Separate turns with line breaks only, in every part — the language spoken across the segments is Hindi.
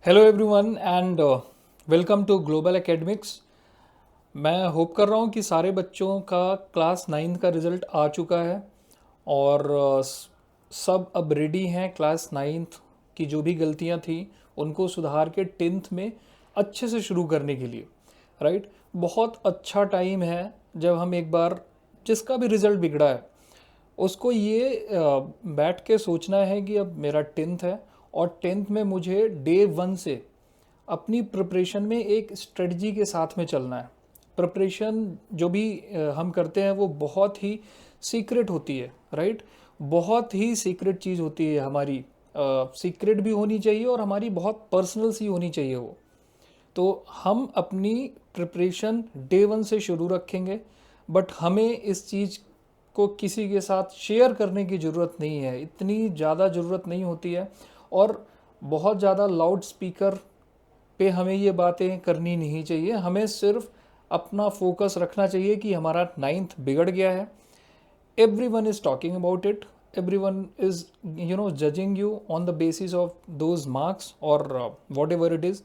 Hello everyone and welcome to Global Academics. मैं होप कर रहा हूँ कि सारे बच्चों का क्लास नाइन्थ का रिज़ल्ट आ चुका है और सब अब रेडी हैं क्लास नाइन्थ की जो भी गलतियाँ थी उनको सुधार के टेंथ में अच्छे से शुरू करने के लिए। राइट, बहुत अच्छा टाइम है जब हम एक बार जिसका भी रिज़ल्ट बिगड़ा है उसको ये बैठ के सोचना है कि अब मेरा टेंथ है और टेंथ में मुझे डे वन से अपनी प्रिपरेशन में एक स्ट्रेटजी के साथ में चलना है। प्रिपरेशन जो भी हम करते हैं वो बहुत ही सीक्रेट होती है। राइट, बहुत ही सीक्रेट चीज़ होती है हमारी, सीक्रेट भी होनी चाहिए और हमारी बहुत पर्सनल सी होनी चाहिए वो। तो हम अपनी प्रिपरेशन डे वन से शुरू रखेंगे, बट हमें इस चीज़ को किसी के साथ शेयर करने की ज़रूरत नहीं है, इतनी ज़्यादा ज़रूरत नहीं होती है। और बहुत ज़्यादा लाउड स्पीकर पे हमें ये बातें करनी नहीं चाहिए। हमें सिर्फ अपना फोकस रखना चाहिए कि हमारा नाइन्थ बिगड़ गया है, everyone is talking about it, everyone is judging you on the basis of those marks or whatever it is,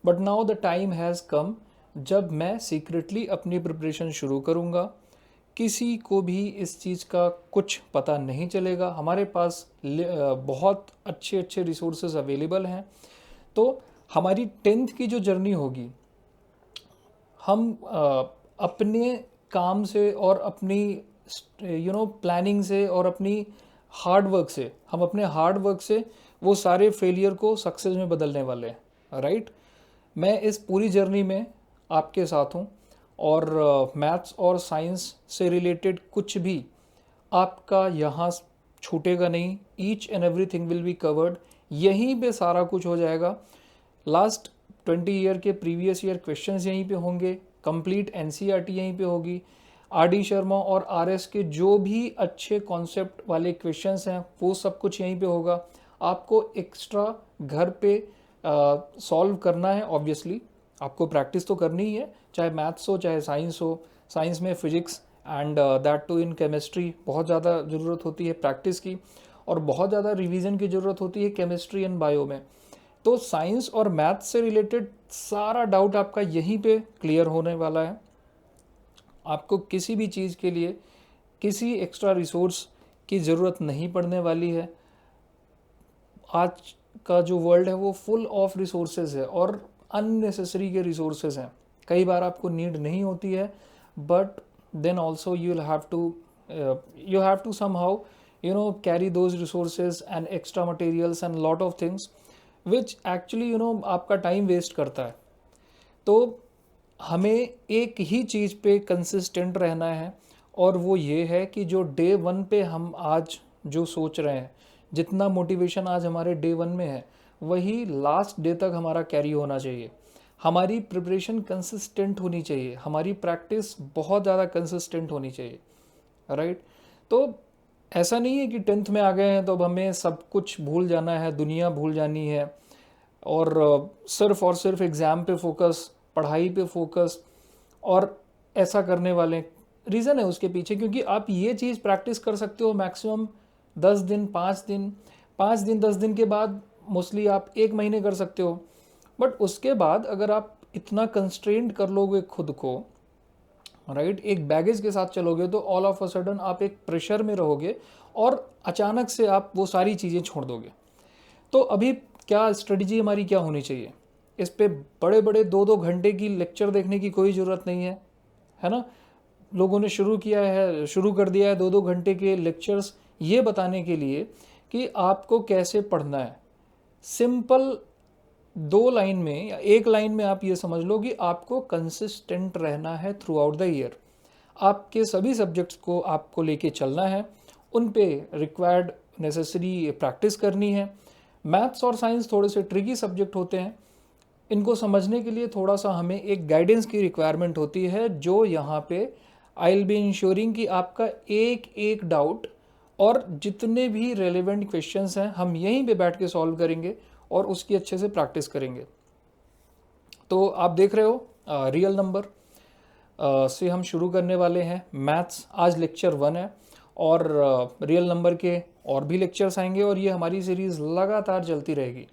but now the time has come जब मैं सीक्रेटली अपनी प्रिपरेशन शुरू करूँगा। किसी को भी इस चीज़ का कुछ पता नहीं चलेगा। हमारे पास बहुत अच्छे अच्छे रिसोर्सेज अवेलेबल हैं। तो हमारी टेंथ की जो जर्नी होगी, हम अपने काम से और अपनी प्लानिंग से और अपनी हार्ड वर्क से, हम अपने हार्ड वर्क से वो सारे फेलियर को सक्सेस में बदलने वाले हैं। राइट, मैं इस पूरी जर्नी में आपके साथ हूँ और मैथ्स और साइंस से रिलेटेड कुछ भी आपका यहाँ छूटेगा नहीं। Each and everything will be covered, यहीं पे सारा कुछ हो जाएगा। लास्ट 20 ईयर के प्रीवियस ईयर क्वेश्चंस यहीं पे होंगे, कंप्लीट एनसीईआरटी यहीं पे होगी। आर डी शर्मा और आर एस के जो भी अच्छे कॉन्सेप्ट वाले क्वेश्चंस हैं वो सब कुछ यहीं पे होगा। आपको एक्स्ट्रा घर पे सॉल्व करना है। ऑब्वियसली आपको प्रैक्टिस तो करनी ही है, चाहे मैथ्स हो चाहे साइंस हो। साइंस में physics and that too in chemistry बहुत ज़्यादा ज़रूरत होती है प्रैक्टिस की, और बहुत ज़्यादा रिवीजन की ज़रूरत होती है केमिस्ट्री एंड बायो में। तो साइंस और मैथ्स से रिलेटेड सारा डाउट आपका यहीं पे क्लियर होने वाला है। आपको किसी भी चीज़ के लिए किसी एक्स्ट्रा रिसोर्स की ज़रूरत नहीं पड़ने वाली है। आज का जो वर्ल्ड है वो फुल ऑफ रिसोर्सेज है और अननेसेसरी के रिसोर्सेज हैं। कई बार आपको नीड नहीं होती है, but then also you have to somehow carry those resources and extra materials and lot of things which actually आपका टाइम वेस्ट करता है। तो हमें एक ही चीज़ पे कंसिस्टेंट रहना है, और वो ये है कि जो डे वन पे हम आज जो सोच रहे हैं, जितना मोटिवेशन आज हमारे डे वन में है वही लास्ट डे तक हमारा कैरी होना चाहिए। हमारी प्रिपरेशन कंसिस्टेंट होनी चाहिए, हमारी प्रैक्टिस बहुत ज़्यादा कंसिस्टेंट होनी चाहिए। राइट, तो ऐसा नहीं है कि टेंथ में आ गए हैं तो अब हमें सब कुछ भूल जाना है, दुनिया भूल जानी है और सिर्फ और सिर्फ एग्ज़ाम पे फोकस, पढ़ाई पे फोकस और ऐसा करने वाले। रीज़न है उसके पीछे, क्योंकि आप ये चीज़ प्रैक्टिस कर सकते हो मैक्सिमम 10 दिन, 5 दिन, 5 दिन 10 दिन के बाद मोस्टली आप 1 महीने कर सकते हो। बट उसके बाद अगर आप इतना कंस्ट्रेंड कर लोगे खुद को, राइट, एक बैगेज के साथ चलोगे, तो ऑल ऑफ अ सडन आप एक प्रेशर में रहोगे और अचानक से आप वो सारी चीज़ें छोड़ दोगे। तो अभी क्या स्ट्रेटजी हमारी क्या होनी चाहिए? इस पे बड़े बड़े 2-2 घंटे की लेक्चर देखने की कोई ज़रूरत नहीं है ना। लोगों ने शुरू कर दिया है 2-2 घंटे के लेक्चर्स ये बताने के लिए कि आपको कैसे पढ़ना है। सिंपल 2 लाइन में या 1 लाइन में आप ये समझ लो कि आपको कंसिस्टेंट रहना है थ्रू आउट द ईयर। आपके सभी सब्जेक्ट्स को आपको लेके चलना है, उन पे रिक्वायर्ड नेसेसरी प्रैक्टिस करनी है। मैथ्स और साइंस थोड़े से ट्रिकी सब्जेक्ट होते हैं, इनको समझने के लिए थोड़ा सा हमें एक गाइडेंस की रिक्वायरमेंट होती है, जो यहाँ पे आई विल बी इंश्योरिंग कि आपका एक एक डाउट और जितने भी रेलेवेंट क्वेश्चंस हैं हम यहीं पे बैठ के सॉल्व करेंगे और उसकी अच्छे से प्रैक्टिस करेंगे। तो आप देख रहे हो रियल नंबर से हम शुरू करने वाले हैं मैथ्स। आज लेक्चर 1 है और रियल नंबर के और भी लेक्चर्स आएंगे और ये हमारी सीरीज़ लगातार चलती रहेगी।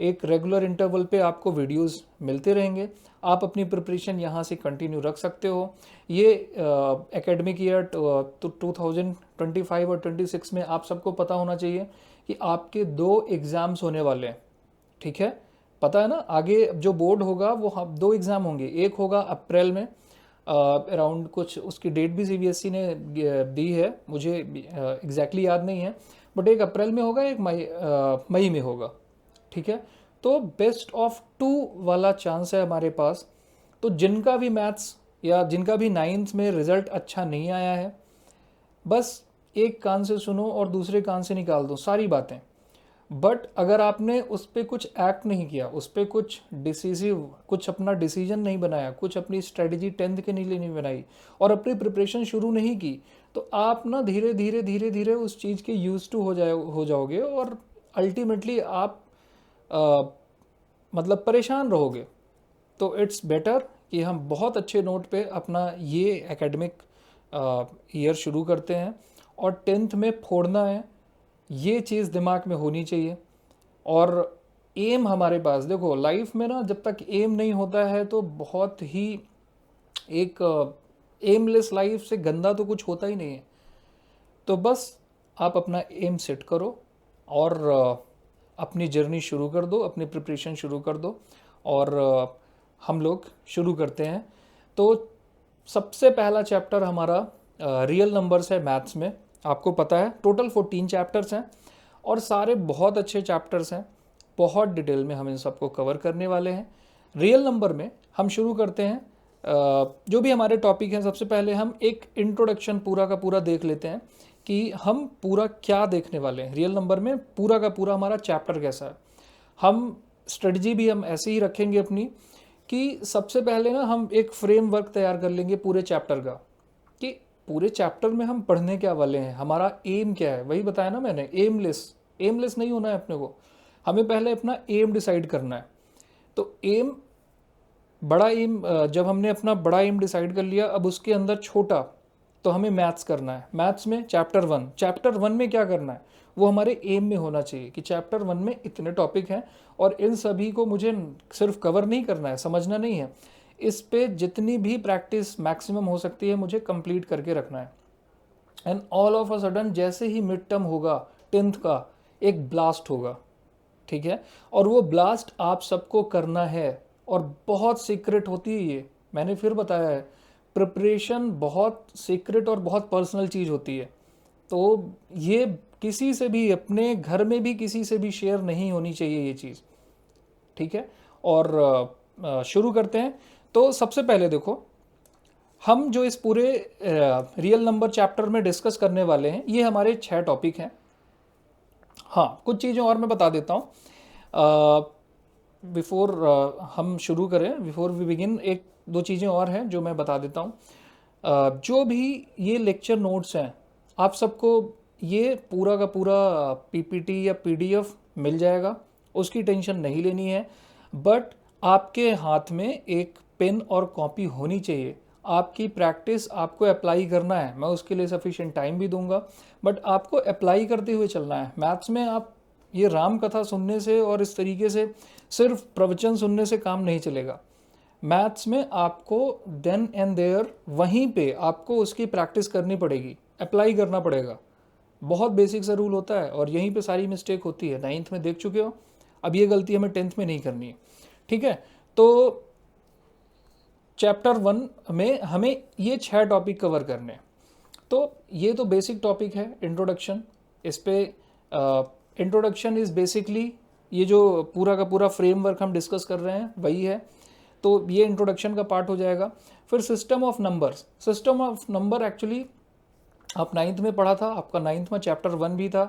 एक रेगुलर इंटरवल पे आपको वीडियोस मिलते रहेंगे। आप अपनी प्रिपरेशन यहाँ से कंटिन्यू रख सकते हो। ये एकेडमिक ईयर 2025 और 26 में आप सबको पता होना चाहिए कि आपके 2 एग्ज़ाम्स होने वाले हैं, ठीक है। पता है ना, आगे जो बोर्ड होगा वो 2 एग्ज़ाम होंगे। एक होगा अप्रैल में अराउंड, कुछ उसकी डेट भी सीबीएसई ने दी है, मुझे एग्जैक्टली याद नहीं है, बट एक अप्रैल में होगा, एक मई में होगा, ठीक है। तो बेस्ट ऑफ 2 वाला चांस है हमारे पास। तो जिनका भी मैथ्स या जिनका भी 9th में रिजल्ट अच्छा नहीं आया है, बस एक कान से सुनो और दूसरे कान से निकाल दो सारी बातें। बट अगर आपने उस पर कुछ एक्ट नहीं किया, उस पर कुछ डिसीजिव, कुछ अपना डिसीजन नहीं बनाया, कुछ अपनी स्ट्रेटजी 10th के लिए नहीं बनाई और अपनी प्रिपरेशन शुरू नहीं की, तो आप ना धीरे धीरे धीरे धीरे उस चीज़ के यूज टू हो जाओगे और अल्टीमेटली आप मतलब परेशान रहोगे। तो इट्स बेटर कि हम बहुत अच्छे नोट पे अपना ये एकेडमिक ईयर शुरू करते हैं और 10th में फोड़ना है, ये चीज़ दिमाग में होनी चाहिए। और एम हमारे पास, देखो लाइफ में ना जब तक एम नहीं होता है तो बहुत ही एक एमलेस लाइफ से गंदा तो कुछ होता ही नहीं है। तो बस आप अपना एम सेट करो और अपनी जर्नी शुरू कर दो, अपनी प्रिपरेशन शुरू कर दो और हम लोग शुरू करते हैं। तो सबसे पहला चैप्टर हमारा रियल नंबर्स है मैथ्स में। आपको पता है टोटल 14 चैप्टर्स हैं और सारे बहुत अच्छे चैप्टर्स हैं, बहुत डिटेल में हम इन सबको कवर करने वाले हैं। रियल नंबर में हम शुरू करते हैं, जो भी हमारे टॉपिक हैं, सबसे पहले हम एक इंट्रोडक्शन पूरा का पूरा देख लेते हैं कि हम पूरा क्या देखने वाले हैं। रियल नंबर में पूरा का पूरा हमारा चैप्टर कैसा है। हम स्ट्रेटजी भी हम ऐसे ही रखेंगे अपनी कि सबसे पहले ना हम एक फ्रेमवर्क तैयार कर लेंगे पूरे चैप्टर का, कि पूरे चैप्टर में हम पढ़ने क्या वाले हैं, हमारा एम क्या है। वही बताया ना मैंने, एमलेस नहीं होना है अपने को, हमें पहले अपना एम डिसाइड करना है। तो एम, बड़ा एम, जब हमने अपना बड़ा एम डिसाइड कर लिया, अब उसके अंदर छोटा, तो हमें मैथ्स करना है। मैथ्स में चैप्टर वन में क्या करना है, वो हमारे एम में होना चाहिए कि चैप्टर 1 में इतने टॉपिक हैं और इन सभी को मुझे सिर्फ कवर नहीं करना है, समझना नहीं है, इस पे जितनी भी प्रैक्टिस मैक्सिमम हो सकती है मुझे कंप्लीट करके रखना है। And all of a sudden जैसे ही मिड टर्म होगा 10th का, एक ब्लास्ट होगा, ठीक है। और वो ब्लास्ट आप सबको करना है और बहुत सीक्रेट होती है ये, मैंने फिर बताया है, प्रिपरेशन बहुत सीक्रेट और बहुत पर्सनल चीज़ होती है। तो ये किसी से भी, अपने घर में भी किसी से भी शेयर नहीं होनी चाहिए ये चीज़, ठीक है। और शुरू करते हैं। तो सबसे पहले देखो, हम जो इस पूरे रियल नंबर चैप्टर में डिस्कस करने वाले हैं, ये हमारे 6 टॉपिक हैं। हाँ, कुछ चीज़ें और मैं बता देता हूँ बिफोर हम शुरू करें, बिफोर वी बिगिन, एक दो चीज़ें और हैं जो मैं बता देता हूँ। जो भी ये लेक्चर नोट्स हैं, आप सबको ये पूरा का पूरा पीपीटी या पीडीएफ मिल जाएगा, उसकी टेंशन नहीं लेनी है। बट आपके हाथ में एक पेन और कॉपी होनी चाहिए। आपकी प्रैक्टिस आपको अप्लाई करना है, मैं उसके लिए सफिशिएंट टाइम भी दूंगा, बट आपको अप्लाई करते हुए चलना है। मैथ्स में आप ये राम कथा सुनने से और इस तरीके से सिर्फ प्रवचन सुनने से काम नहीं चलेगा। मैथ्स में आपको देन एंड देयर, वहीं पे आपको उसकी प्रैक्टिस करनी पड़ेगी, अप्लाई करना पड़ेगा। बहुत बेसिक सा रूल होता है और यहीं पे सारी मिस्टेक होती है। 9th में देख चुके हो, अब ये गलती हमें 10th में नहीं करनी है, ठीक है। तो चैप्टर 1 में हमें ये 6 टॉपिक कवर करने हैं। तो ये तो बेसिक टॉपिक है, इंट्रोडक्शन। इस पे इंट्रोडक्शन इज़ बेसिकली ये जो पूरा का पूरा फ्रेमवर्क हम डिस्कस कर रहे हैं वही है। तो ये इंट्रोडक्शन का पार्ट हो जाएगा। फिर सिस्टम ऑफ नंबर एक्चुअली आप 9th में पढ़ा था, आपका 9th में चैप्टर 1 भी था,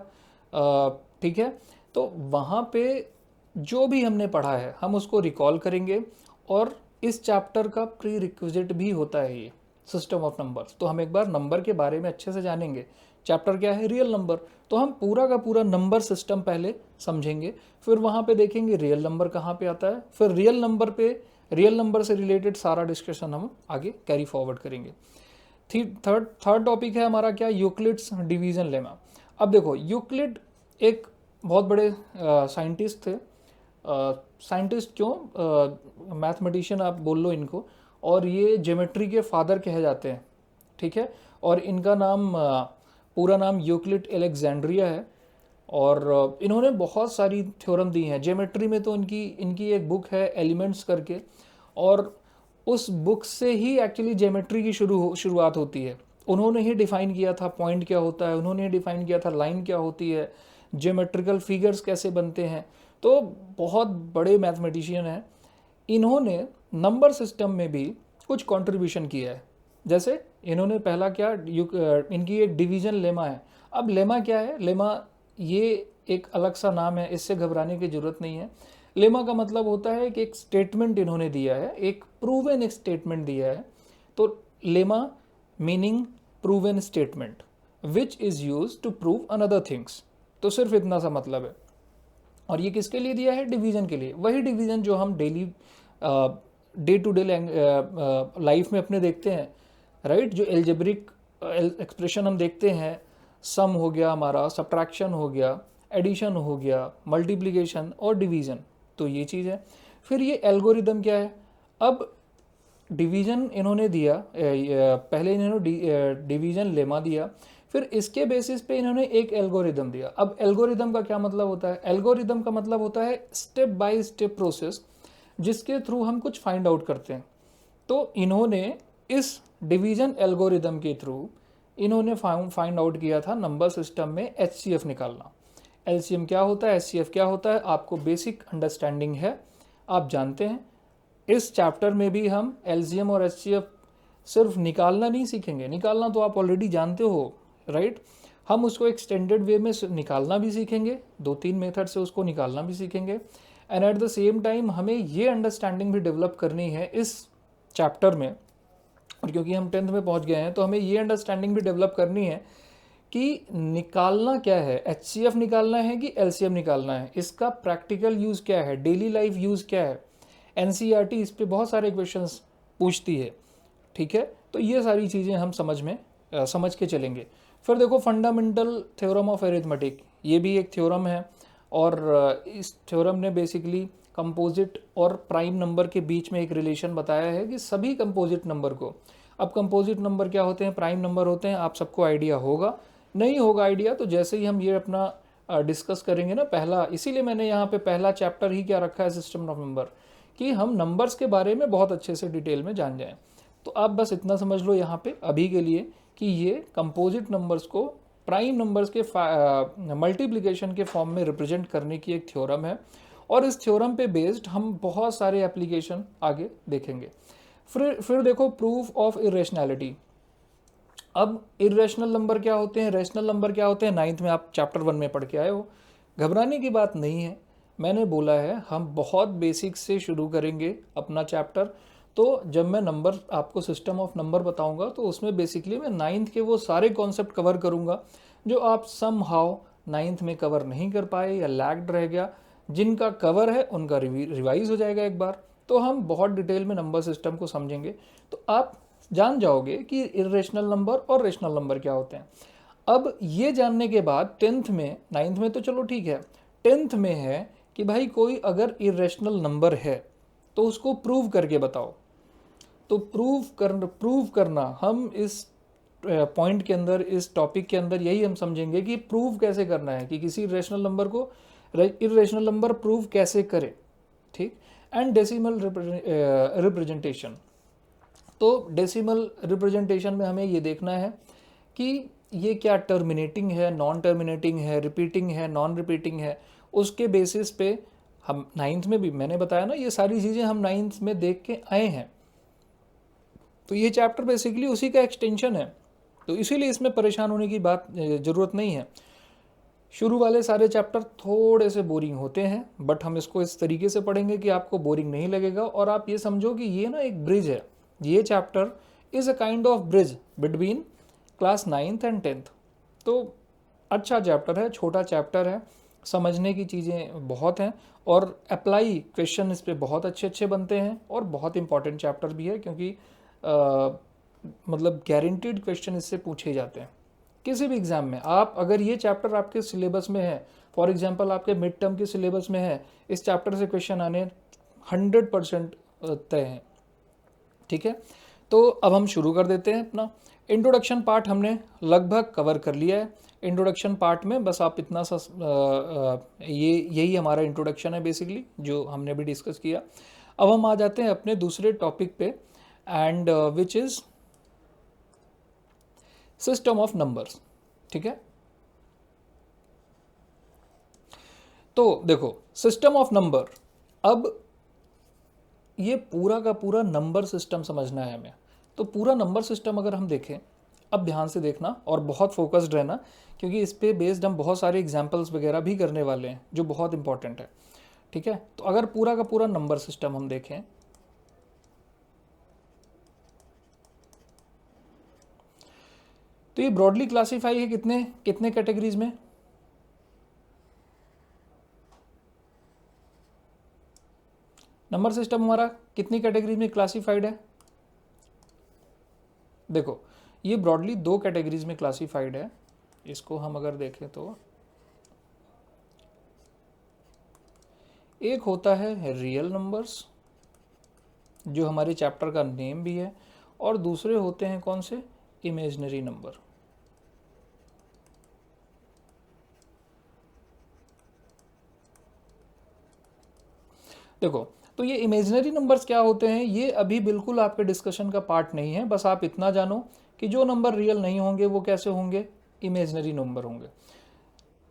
ठीक है। तो वहाँ पे जो भी हमने पढ़ा है हम उसको रिकॉल करेंगे और इस चैप्टर का प्री रिक्विजिट भी होता है ये सिस्टम ऑफ नंबर्स। तो हम एक बार नंबर के बारे में अच्छे से जानेंगे। चैप्टर क्या है, रियल नंबर, तो हम पूरा का पूरा नंबर सिस्टम पहले समझेंगे, फिर वहाँ पे देखेंगे रियल नंबर कहाँ पे आता है, फिर रियल नंबर से रिलेटेड सारा डिस्कशन हम आगे कैरी फॉरवर्ड करेंगे। थर्ड टॉपिक है हमारा क्या, यूक्लिड्स डिवीजन लेमा। अब देखो, यूक्लिड एक बहुत बड़े साइंटिस्ट थे साइंटिस्ट क्यों, मैथमेटिशियन आप बोल लो इनको, और ये ज्योमेट्री के फादर कहे जाते हैं, ठीक है। और इनका नाम पूरा नाम यूक्लिड एलेक्जेंड्रिया है। और इन्होंने बहुत सारी थ्योरम दी हैं ज्योमेट्री में। तो इनकी इनकी एक बुक है एलिमेंट्स करके, और उस बुक से ही एक्चुअली ज्योमेट्री की शुरुआत होती है। उन्होंने ही डिफाइन किया था पॉइंट क्या होता है, उन्होंने ही डिफाइन किया था लाइन क्या होती है, ज्योमेट्रिकल फिगर्स कैसे बनते हैं। तो बहुत बड़े मैथमेटिशियन हैं। इन्होंने नंबर सिस्टम में भी कुछ कंट्रीब्यूशन किया है। जैसे इन्होंने पहला क्या, इनकी एक डिवीजन लेमा है। अब लेमा क्या है, लेमा ये एक अलग सा नाम है, इससे घबराने की जरूरत नहीं है। लेमा का मतलब होता है कि एक स्टेटमेंट इन्होंने दिया है, एक प्रूवन एक स्टेटमेंट दिया है। तो lemma meaning proven statement which is use to prove another things. तो सिर्फ इतना सा मतलब है। और ये किसके लिए दिया है, डिवीजन के लिए। वही डिवीजन जो हम daily day to day life में अपने देखते हैं, राइट। जो एल्जेब्रिक एक्सप्रेशन हम देखते हैं, सम हो गया हमारा, सब्ट्रैक्शन हो गया, एडिशन हो गया, मल्टीप्लिकेशन और डिवीजन। तो ये चीज़ है। फिर ये एल्गोरिदम क्या है। अब डिवीजन इन्होंने दिया, पहले इन्होंने डिवीजन लेमा दिया, फिर इसके बेसिस पे इन्होंने एक एल्गोरिदम दिया। अब एल्गोरिदम का क्या मतलब होता है, एल्गोरिदम का मतलब होता है स्टेप बाय स्टेप प्रोसेस जिसके थ्रू हम कुछ फाइंड आउट करते हैं। तो इन्होंने इस डिवीजन एल्गोरिदम के थ्रू इन्होंने फाइंड आउट किया था नंबर सिस्टम में एचसीएफ निकालना। एलसीएम क्या होता है, एचसीएफ क्या होता है, आपको बेसिक अंडरस्टैंडिंग है, आप जानते हैं। इस चैप्टर में भी हम एलसीएम और एचसीएफ सिर्फ निकालना नहीं सीखेंगे, निकालना तो आप ऑलरेडी जानते हो, राइट। हम उसको एक्सटेंडेड वे में निकालना भी सीखेंगे, 2-3 मेथड से उसको निकालना भी सीखेंगे। And at the same time हमें ये अंडरस्टैंडिंग भी डेवलप करनी है इस चैप्टर में, और क्योंकि हम 10th में पहुंच गए हैं तो हमें ये अंडरस्टैंडिंग भी डेवलप करनी है कि निकालना क्या है, एचसीएफ निकालना है कि एलसीएम निकालना है, इसका प्रैक्टिकल यूज़ क्या है, डेली लाइफ यूज़ क्या है। एनसीईआरटी इस पे बहुत सारे क्वेश्चंस पूछती है, ठीक है। तो ये सारी चीज़ें हम समझ के चलेंगे। फिर देखो फंडामेंटल थ्योरम ऑफ अरिथमेटिक, ये भी एक थ्योरम है। और इस थ्योरम ने बेसिकली कंपोजिट और प्राइम नंबर के बीच में एक रिलेशन बताया है कि सभी कंपोजिट नंबर को, अब कंपोजिट नंबर क्या होते हैं, प्राइम नंबर होते हैं, आप सबको आइडिया होगा। नहीं होगा आइडिया तो जैसे ही हम ये अपना डिस्कस करेंगे ना पहला, इसीलिए मैंने यहाँ पे पहला चैप्टर ही क्या रखा है, सिस्टम ऑफ नंबर, कि हम नंबर्स के बारे में बहुत अच्छे से डिटेल में जान जाएं। तो आप बस इतना समझ लो यहाँ पे अभी के लिए कि ये कंपोजिट नंबर्स को प्राइम नंबर्स के मल्टीप्लिकेशन के फॉर्म में रिप्रेजेंट करने की एक थ्योरम है। और इस थ्योरम पे बेस्ड हम बहुत सारे एप्लीकेशन आगे देखेंगे। फिर देखो प्रूफ ऑफ इरेशनैलिटी। अब इरेशनल नंबर क्या होते हैं, रेशनल नंबर क्या होते हैं, 9th में आप चैप्टर 1 में पढ़ के आए हो। घबराने की बात नहीं है, मैंने बोला है हम बहुत बेसिक से शुरू करेंगे अपना चैप्टर। तो जब मैं नंबर आपको सिस्टम ऑफ नंबर बताऊंगा तो उसमें बेसिकली मैं 9th के वो सारे कॉन्सेप्ट कवर करूंगा जो आप सम हाउ 9th में कवर नहीं कर पाए या लैग्ड रह गया। जिनका कवर है उनका रिवाइज हो जाएगा एक बार। तो हम बहुत डिटेल में नंबर सिस्टम को समझेंगे, तो आप जान जाओगे कि इरेशनल नंबर और रेशनल नंबर क्या होते हैं। अब ये जानने के बाद 10th में, 9th में तो चलो ठीक है, 10th में है कि भाई कोई अगर इरेशनल नंबर है तो उसको प्रूव करके बताओ। तो प्रूव करना हम इस पॉइंट के अंदर, इस टॉपिक के अंदर यही हम समझेंगे कि प्रूव कैसे करना है, कि किसी रेशनल नंबर को इरेशनल नंबर प्रूव कैसे करें, ठीक। And decimal representation. तो डेसिमल रिप्रेजेंटेशन में हमें ये देखना है कि ये क्या टर्मिनेटिंग है, नॉन टर्मिनेटिंग है, रिपीटिंग है, नॉन रिपीटिंग है। उसके बेसिस पे हम 9th में भी मैंने बताया ना, ये सारी चीज़ें हम 9th में देख के आए हैं। तो ये चैप्टर बेसिकली उसी का एक्सटेंशन है, तो इसीलिए इसमें परेशान होने की बात ज़रूरत नहीं है। शुरू वाले सारे चैप्टर थोड़े से बोरिंग होते हैं, बट हम इसको इस तरीके से पढ़ेंगे कि आपको बोरिंग नहीं लगेगा। और आप ये समझो कि ये ना एक ब्रिज है, ये chapter is a kind of bridge between class 9th and 10th। तो अच्छा चैप्टर है, छोटा चैप्टर है, समझने की चीज़ें बहुत हैं, और अप्लाई क्वेश्चन इस पर बहुत अच्छे अच्छे बनते हैं। और बहुत इंपॉर्टेंट चैप्टर भी है क्योंकि मतलब गारंटीड क्वेश्चन इससे पूछे जाते हैं, किसी भी एग्जाम में आप अगर ये चैप्टर आपके सिलेबस में है, फॉर एग्जांपल आपके मिड टर्म के सिलेबस में है, इस चैप्टर से क्वेश्चन आने 100% तय हैं। ठीक है, तो अब हम शुरू कर देते हैं अपना इंट्रोडक्शन पार्ट। हमने लगभग कवर कर लिया है। इंट्रोडक्शन पार्ट में बस आप इतना सा ये यही हमारा इंट्रोडक्शन है बेसिकली, जो हमने भी डिस्कस किया। अब हम आ जाते हैं अपने दूसरे टॉपिक पे, and which is system of numbers. ठीक है, तो देखो सिस्टम ऑफ नंबर, अब ये पूरा का पूरा नंबर सिस्टम समझना है हमें। तो पूरा नंबर सिस्टम अगर हम देखें, अब ध्यान से देखना और बहुत फोकस्ड रहना, क्योंकि इस पे बेस्ड हम बहुत सारे एग्जांपल्स वगैरह भी करने वाले हैं जो बहुत इंपॉर्टेंट है। ठीक है, तो अगर पूरा का पूरा नंबर सिस्टम हम देखें, तो ये ब्रॉडली क्लासीफाई है कितने कितने कैटेगरीज में? नंबर सिस्टम हमारा कितनी कैटेगरीज में क्लासीफाइड है? देखो ये ब्रॉडली दो कैटेगरीज में क्लासीफाइड है। इसको हम अगर देखें तो एक होता है रियल नंबर्स, जो हमारे चैप्टर का नेम भी है, और दूसरे होते हैं कौन से? Imaginary number. देखो, तो ये इमेजिनरी नंबर्स क्या होते हैं, ये अभी बिल्कुल आपके डिस्कशन का पार्ट नहीं है। बस आप इतना जानो कि जो नंबर रियल नहीं होंगे वो कैसे होंगे? इमेजिनरी नंबर होंगे।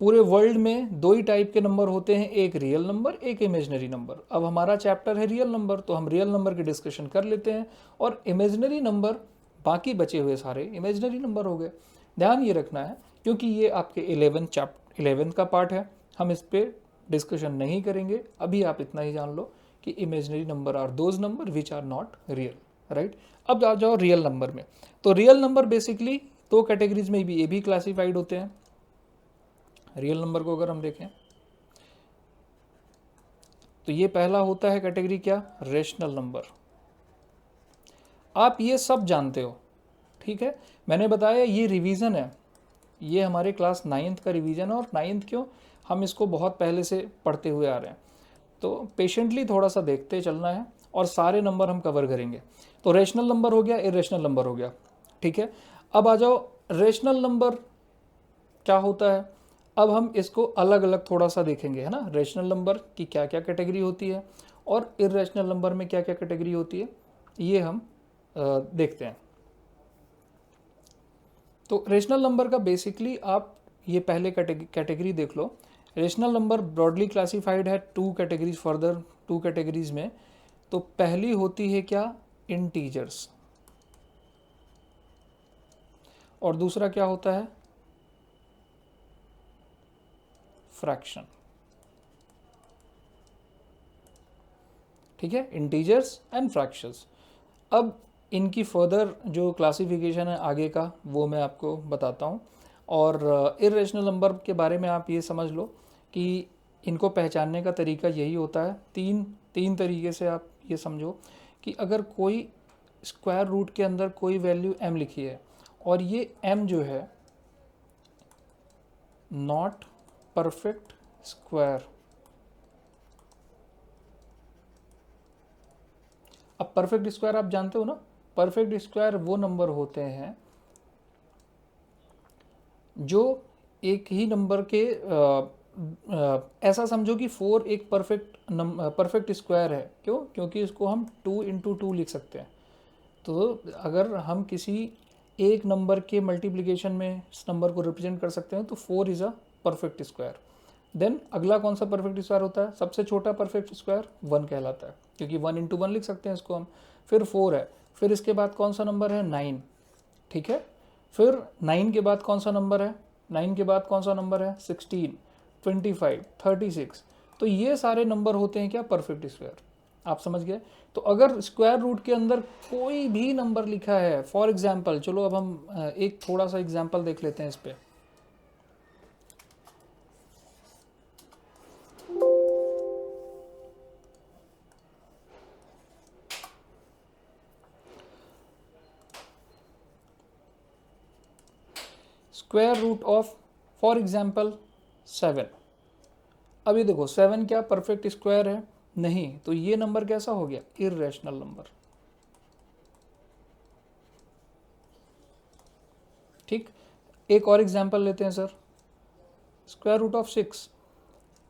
पूरे वर्ल्ड में दो ही टाइप के नंबर होते हैं, एक रियल नंबर, एक इमेजिनरी नंबर। अब हमारा चैप्टर है रियल नंबर, तो हम रियल नंबर की डिस्कशन कर लेते हैं, और इमेजिनरी नंबर बाकी बचे हुए सारे इमेजिनरी नंबर हो गए। ध्यान ये रखना है, क्योंकि ये आपके 11 का पार्ट है, हम इस पर डिस्कशन नहीं करेंगे अभी। आप इतना ही जान लो कि imaginary number are those number which are not real, right. अब आ जाओ रियल नंबर में। तो रियल नंबर बेसिकली दो कैटेगरीज में भी ये भी क्लासीफाइड होते हैं। रियल नंबर को अगर हम देखें, तो ये पहला होता है कैटेगरी क्या? Rational number. आप ये सब जानते हो, ठीक है। मैंने बताया ये रिवीजन है, ये हमारे क्लास 9th का रिवीजन है। और 9th क्यों? हम इसको बहुत पहले से पढ़ते हुए आ रहे हैं, तो पेशेंटली थोड़ा सा देखते चलना है, और सारे नंबर हम कवर करेंगे। तो रेशनल नंबर हो गया, इरेशनल नंबर हो गया, ठीक है। अब आ जाओ, रेशनल नंबर क्या होता है? अब हम इसको अलग अलग थोड़ा सा देखेंगे, है ना। रेशनल नंबर की क्या क्या कैटेगरी होती है, और इरेशनल नंबर में क्या क्या कैटेगरी होती है, ये हम देखते हैं। तो रेशनल नंबर का बेसिकली आप ये पहले कैटेगरी देख लो। रेशनल नंबर ब्रॉडली क्लासिफाइड है two categories, further two categories में। तो पहली होती है क्या? इंटीजर्स। और दूसरा क्या होता है? फ्रैक्शन। ठीक है, इंटीजर्स एंड फ्रैक्शंस। अब इनकी फर्दर जो क्लासिफिकेशन है आगे का, वो मैं आपको बताता हूँ। और इरेशनल नंबर के बारे में आप ये समझ लो कि इनको पहचानने का तरीका यही होता है, तीन तीन तरीके से आप ये समझो कि अगर कोई स्क्वायर रूट के अंदर कोई वैल्यू m लिखी है, और ये m जो है नॉट परफेक्ट स्क्वायर। अब परफेक्ट स्क्वायर आप जानते हो ना, परफेक्ट स्क्वायर वो नंबर होते हैं जो एक ही नंबर के ऐसा समझो कि 4 एक परफेक्ट स्क्वायर है। क्यों? क्योंकि इसको हम 2 इंटू 2 लिख सकते हैं। तो अगर हम किसी एक नंबर के मल्टीप्लिकेशन में इस नंबर को रिप्रेजेंट कर सकते हैं, तो 4 is a perfect square. Then अगला कौन सा परफेक्ट स्क्वायर होता है? सबसे छोटा परफेक्ट स्क्वायर 1 कहलाता है, क्योंकि 1 इंटू 1 लिख सकते हैं इसको हम। फिर 4 है, फिर इसके बाद कौन सा नंबर है? 9। ठीक है, फिर 9 के बाद कौन सा नंबर है? 9 के बाद कौन सा नंबर है? 16, 25, 36। तो ये सारे नंबर होते हैं क्या? Perfect square. आप समझ गए? तो अगर स्क्वायर रूट के अंदर कोई भी नंबर लिखा है, फॉर एग्जाम्पल, चलो अब हम एक थोड़ा सा एग्जाम्पल देख लेते हैं इस पर। Square root of for example 7। अभी देखो 7 क्या परफेक्ट स्क्वायर है? नहीं, तो ये नंबर कैसा हो गया? Irrational number. ठीक, एक और एग्जाम्पल लेते हैं सर, स्क्वायर रूट ऑफ 6।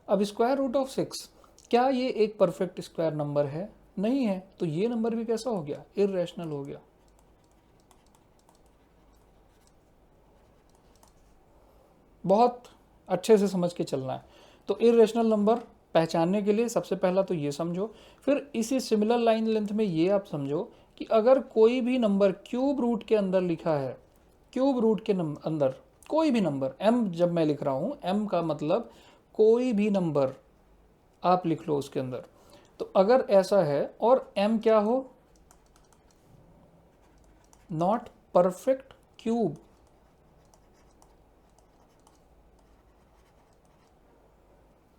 अब स्क्वायर रूट ऑफ 6 क्या ये एक परफेक्ट स्क्वायर नंबर है? नहीं है, तो ये नंबर भी कैसा हो गया? इर्रेशनल हो गया। बहुत अच्छे से समझ के चलना है। तो इरेशनल नंबर पहचानने के लिए सबसे पहला तो ये समझो, फिर इसी सिमिलर लाइन लेंथ में ये आप समझो कि अगर कोई भी नंबर क्यूब रूट के अंदर लिखा है, क्यूब रूट के अंदर कोई भी नंबर, m जब मैं लिख रहा हूं, m का मतलब कोई भी नंबर आप लिख लो उसके अंदर, तो अगर ऐसा है और m क्या हो? Not perfect cube.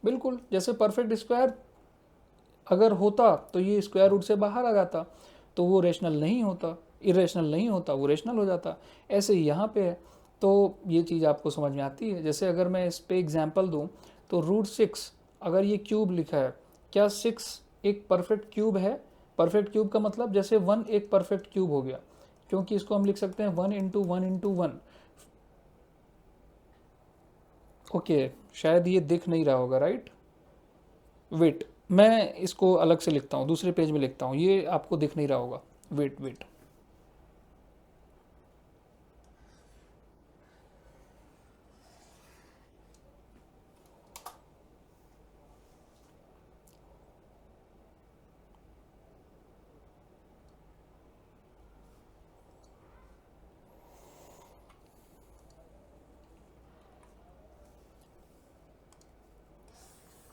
बिल्कुल, जैसे परफेक्ट स्क्वायर अगर होता तो ये स्क्वायर रूट से बाहर आ जाता, तो वो रेशनल नहीं होता, इरेशनल नहीं होता, वो रेशनल हो जाता। ऐसे ही यहाँ पे है, तो ये चीज़ आपको समझ में आती है। जैसे अगर मैं इस पे एग्जांपल दूँ तो √6 अगर ये क्यूब लिखा है, क्या 6 एक परफेक्ट क्यूब है? परफेक्ट क्यूब का मतलब जैसे 1 एक परफेक्ट क्यूब हो गया, क्योंकि इसको हम लिख सकते हैं 1 इंटू 1 इंटू 1। ओके, शायद ये दिख नहीं रहा होगा, राइट? वेट, मैं इसको अलग से लिखता हूँ, दूसरे पेज में लिखता हूँ, ये आपको दिख नहीं रहा होगा। वेट वेट,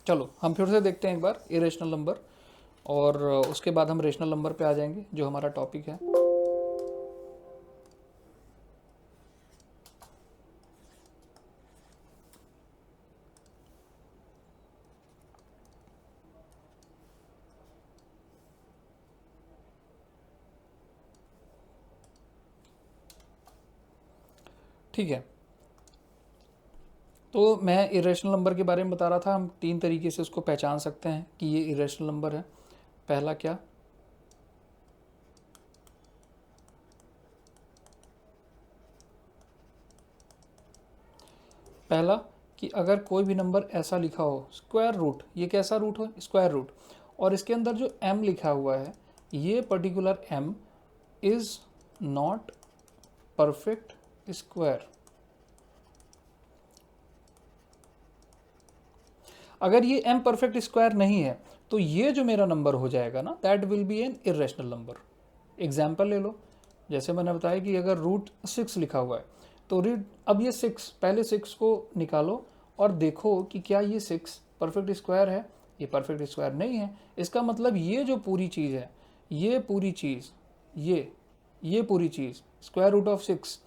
चलो हम फिर से देखते हैं एक बार इरेशनल नंबर, और उसके बाद हम रेशनल नंबर पे आ जाएंगे जो हमारा टॉपिक है। ठीक है, तो मैं इरेशनल नंबर के बारे में बता रहा था, हम 3 तरीके से उसको पहचान सकते हैं कि ये इरेशनल नंबर है। पहला क्या? पहला कि अगर कोई भी नंबर ऐसा लिखा हो स्क्वायर रूट, ये कैसा रूट हो? स्क्वायर रूट, और इसके अंदर जो m लिखा हुआ है, ये particular m is not perfect square. अगर ये m परफेक्ट स्क्वायर नहीं है तो ये जो मेरा नंबर हो जाएगा ना, that will be N irrational number. Example ले लो, जैसे मैंने बताया कि अगर √6 लिखा हुआ है तो अब ये 6, पहले 6 को निकालो और देखो कि क्या ये 6 परफेक्ट स्क्वायर है? ये परफेक्ट स्क्वायर नहीं है। इसका मतलब ये जो पूरी चीज़ है, ये पूरी चीज़, ये पूरी चीज़ स्क्वायर रूट ऑफ 6,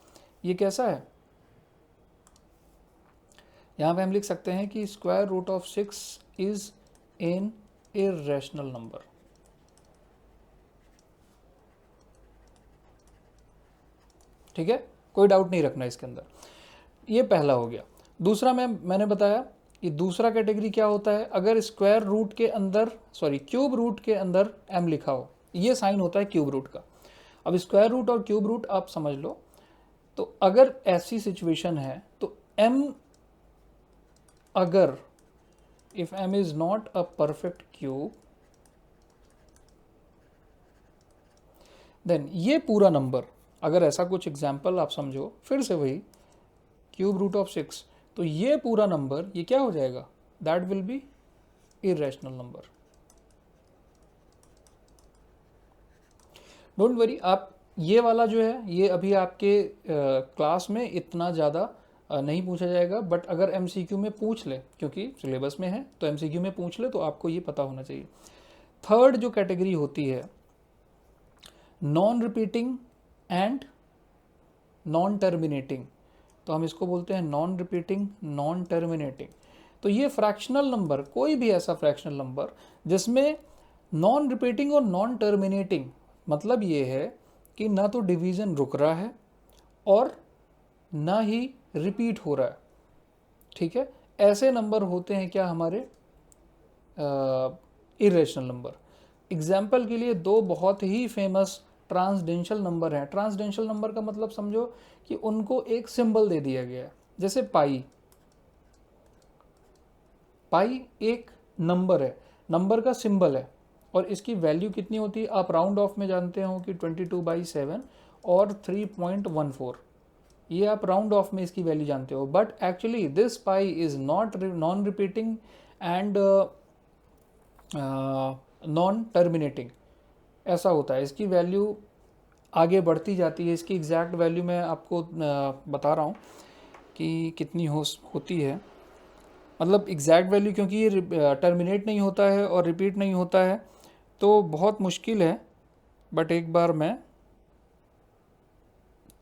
ये कैसा है? यहाँ पे हम लिख सकते हैं कि square root of 6 is an irrational number. ठीक है, कोई डाउट नहीं रखना इसके अंदर। ये पहला हो गया। दूसरा मैंने बताया कि दूसरा कैटेगरी क्या होता है, अगर स्क्वायर रूट के अंदर, सॉरी क्यूब रूट के अंदर m लिखा हो, ये साइन होता है क्यूब रूट का। अब स्क्वायर रूट और क्यूब रूट आप समझ लो, तो अगर ऐसी सिचुएशन है तो m, अगर if m is not a perfect cube, then ये पूरा नंबर, अगर ऐसा कुछ एग्जाम्पल आप समझो, फिर से वही क्यूब रूट ऑफ 6, तो ये पूरा नंबर ये क्या हो जाएगा? That will be irrational number. Don't worry, आप ये वाला जो है ये अभी आपके क्लास में इतना ज़्यादा नहीं पूछा जाएगा, बट अगर एमसीक्यू में पूछ ले, क्योंकि सिलेबस में है तो एमसीक्यू में पूछ ले, तो आपको ये पता होना चाहिए। थर्ड जो कैटेगरी होती है, non repeating and non terminating, तो हम इसको बोलते हैं नॉन रिपीटिंग, नॉन टर्मिनेटिंग। तो ये फ्रैक्शनल नंबर, कोई भी ऐसा फ्रैक्शनल नंबर जिसमें नॉन रिपीटिंग और नॉन टर्मिनेटिंग, मतलब ये है कि ना तो डिवीज़न रुक रहा है और ना ही रिपीट हो रहा है, ठीक है। ऐसे नंबर होते हैं क्या हमारे इरेशनल नंबर। एग्जाम्पल के लिए दो बहुत ही फेमस ट्रांसडेंशल नंबर हैं। ट्रांसडेंशल नंबर का मतलब समझो कि उनको एक सिंबल दे दिया गया है, जैसे पाई। पाई एक नंबर है, नंबर का सिंबल है, और इसकी वैल्यू कितनी होती है आप राउंड ऑफ में जानते हो कि 22/7 और 3.14। ये आप राउंड ऑफ में इसकी वैल्यू जानते हो, but actually this pi is not non repeating and non terminating. ऐसा होता है, इसकी वैल्यू आगे बढ़ती जाती है। इसकी एग्जैक्ट वैल्यू मैं आपको बता रहा हूँ कि कितनी होती है, मतलब एग्जैक्ट वैल्यू, क्योंकि ये टर्मिनेट नहीं होता है और रिपीट नहीं होता है तो बहुत मुश्किल है, बट एक बार मैं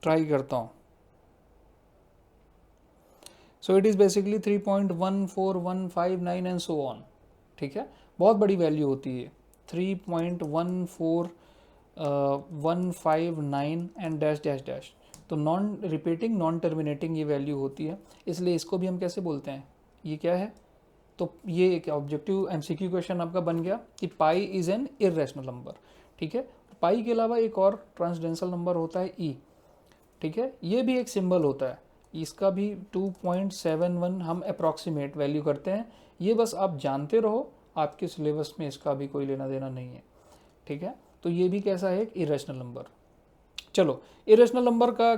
ट्राई करता हूँ। So it is basically 3.14159 and so on, ठीक है। बहुत बड़ी वैल्यू होती है 3.14159 एंड डैश डैश डैश। तो नॉन रिपीटिंग नॉन टर्मिनेटिंग ये वैल्यू होती है, इसलिए इसको भी हम कैसे बोलते हैं, ये क्या है। तो ये एक ऑब्जेक्टिव एमसीक्यू क्वेश्चन आपका बन गया कि पाई इज़ एन इरेशनल नंबर, ठीक है। पाई के अलावा एक और ट्रांसडेंशल नंबर होता है ई, ठीक है। ये भी एक सिंबल होता है, इसका भी 2.71 हम अप्रॉक्सीमेट वैल्यू करते हैं। ये बस आप जानते रहो, आपके सिलेबस में इसका भी कोई लेना देना नहीं है, ठीक है। तो ये भी कैसा है, एक इरेशनल नंबर। चलो, इरेशनल नंबर का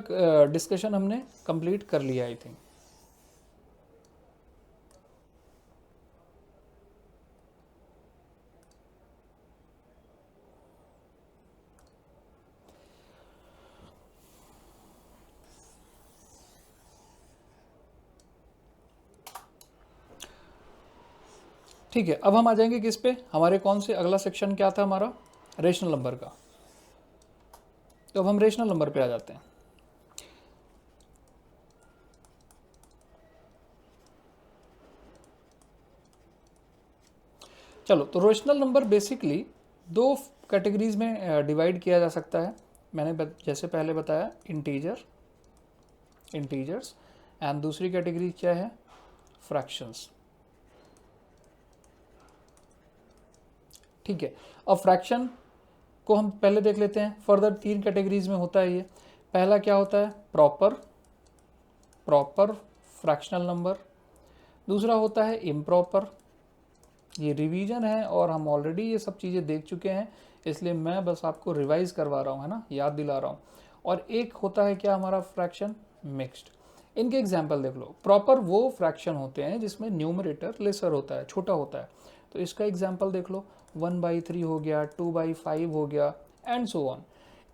डिस्कशन हमने कंप्लीट कर लिया आई थिंक। ठीक है, अब हम आ जाएंगे किस पे, हमारे कौन से अगला सेक्शन क्या था हमारा, रेशनल नंबर का। तो अब हम रेशनल नंबर पे आ जाते हैं। चलो, तो रेशनल नंबर बेसिकली दो कैटेगरीज में डिवाइड किया जा सकता है। मैंने जैसे पहले बताया इंटीजर्स, एंड दूसरी कैटेगरी क्या है, फ्रैक्शंस, ठीक है। अब फ्रैक्शन को हम पहले देख लेते हैं, फर्दर 3 कैटेगरीज में होता है ये। पहला क्या होता है, प्रॉपर फ्रैक्शनल नंबर। दूसरा होता है इम्प्रॉपर, ये रिवीजन है और हम ऑलरेडी ये सब चीज़ें देख चुके हैं, इसलिए मैं बस आपको रिवाइज करवा रहा हूँ, है ना, याद दिला रहा हूँ। और एक होता है क्या हमारा, फ्रैक्शन मिक्स्ड। इनके एग्जाम्पल देख लो। प्रॉपर वो फ्रैक्शन होते हैं जिसमें न्यूमरेटर लेसर होता है, छोटा होता है। तो इसका एग्जाम्पल देख लो, 1/3 हो गया, 2/5 हो गया, एंड सो ऑन।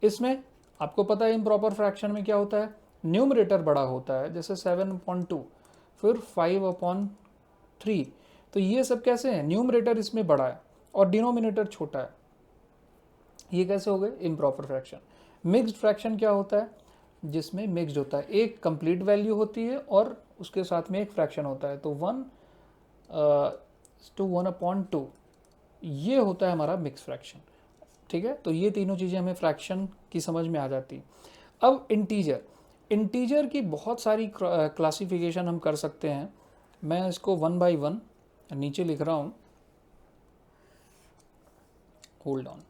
इसमें आपको पता है इम्प्रॉपर फ्रैक्शन में क्या होता है, न्यूमरेटर बड़ा होता है, जैसे 7/2, फिर 5/3। तो ये सब कैसे हैं, न्यूमरेटर इसमें बड़ा है और डिनोमिनेटर छोटा है। ये कैसे हो गए, इम्प्रॉपर फ्रैक्शन। मिक्स्ड फ्रैक्शन क्या होता है, जिसमें मिक्स्ड होता है, एक कंप्लीट वैल्यू होती है और उसके साथ में एक फ्रैक्शन होता है, तो 1/2 ये होता है हमारा मिक्स फ्रैक्शन, ठीक है। तो ये तीनों चीज़ें हमें फ्रैक्शन की समझ में आ जाती। अब इंटीजर की बहुत सारी क्लासिफिकेशन हम कर सकते हैं। मैं इसको 1 बाई 1 नीचे लिख रहा हूँ, होल्ड ऑन।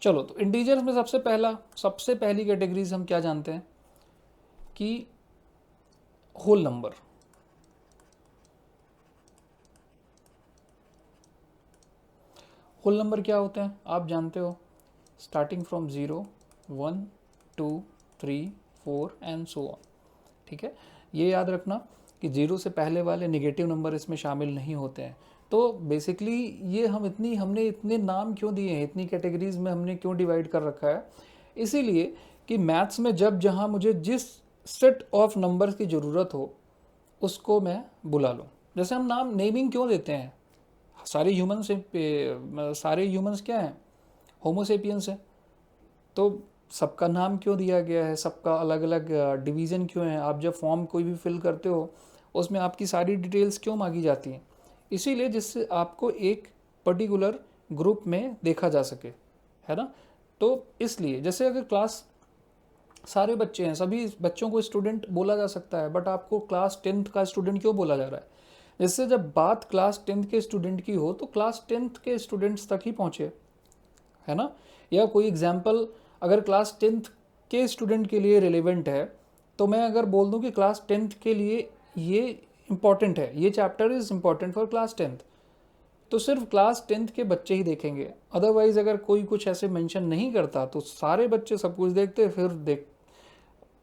चलो, तो इंटीजर्स में सबसे पहली कैटेगरीज हम क्या जानते हैं कि होल नंबर। होल नंबर क्या होते हैं आप जानते हो, starting from 0, 1, 2, 3, 4 and so on, ठीक है। ये याद रखना कि 0 से पहले वाले नेगेटिव नंबर इसमें शामिल नहीं होते हैं। तो बेसिकली ये हमने इतने नाम क्यों दिए हैं, इतनी कैटेगरीज में हमने क्यों डिवाइड कर रखा है, इसीलिए कि मैथ्स में जहाँ मुझे जिस सेट ऑफ नंबर्स की ज़रूरत हो उसको मैं बुला लूँ। जैसे हम नेमिंग क्यों देते हैं, सारे ह्यूमंस क्या हैं, होमोसेपियंस है, तो सबका नाम क्यों दिया गया है, सबका अलग अलग डिवीज़न क्यों है। आप जब फॉर्म कोई भी फिल करते हो उसमें आपकी सारी डिटेल्स क्यों मांगी जाती हैं, इसीलिए जिससे आपको एक पर्टिकुलर ग्रुप में देखा जा सके, है ना। तो इसलिए जैसे अगर क्लास सारे बच्चे हैं, सभी बच्चों को स्टूडेंट बोला जा सकता है, बट आपको क्लास 10th का स्टूडेंट क्यों बोला जा रहा है? जिससे जब बात क्लास 10th के स्टूडेंट की हो तो क्लास 10th के स्टूडेंट्स तक ही पहुँचे, है ना। या कोई एग्जाम्पल अगर क्लास 10th के स्टूडेंट के लिए रिलेवेंट है, तो मैं अगर बोल दूं कि क्लास 10th के लिए ये इंपॉर्टेंट है, ये chapter is important for class 10th, तो सिर्फ क्लास 10th के बच्चे ही देखेंगे। अदरवाइज अगर कोई कुछ ऐसे मेंशन नहीं करता तो सारे बच्चे सब कुछ देखते, फिर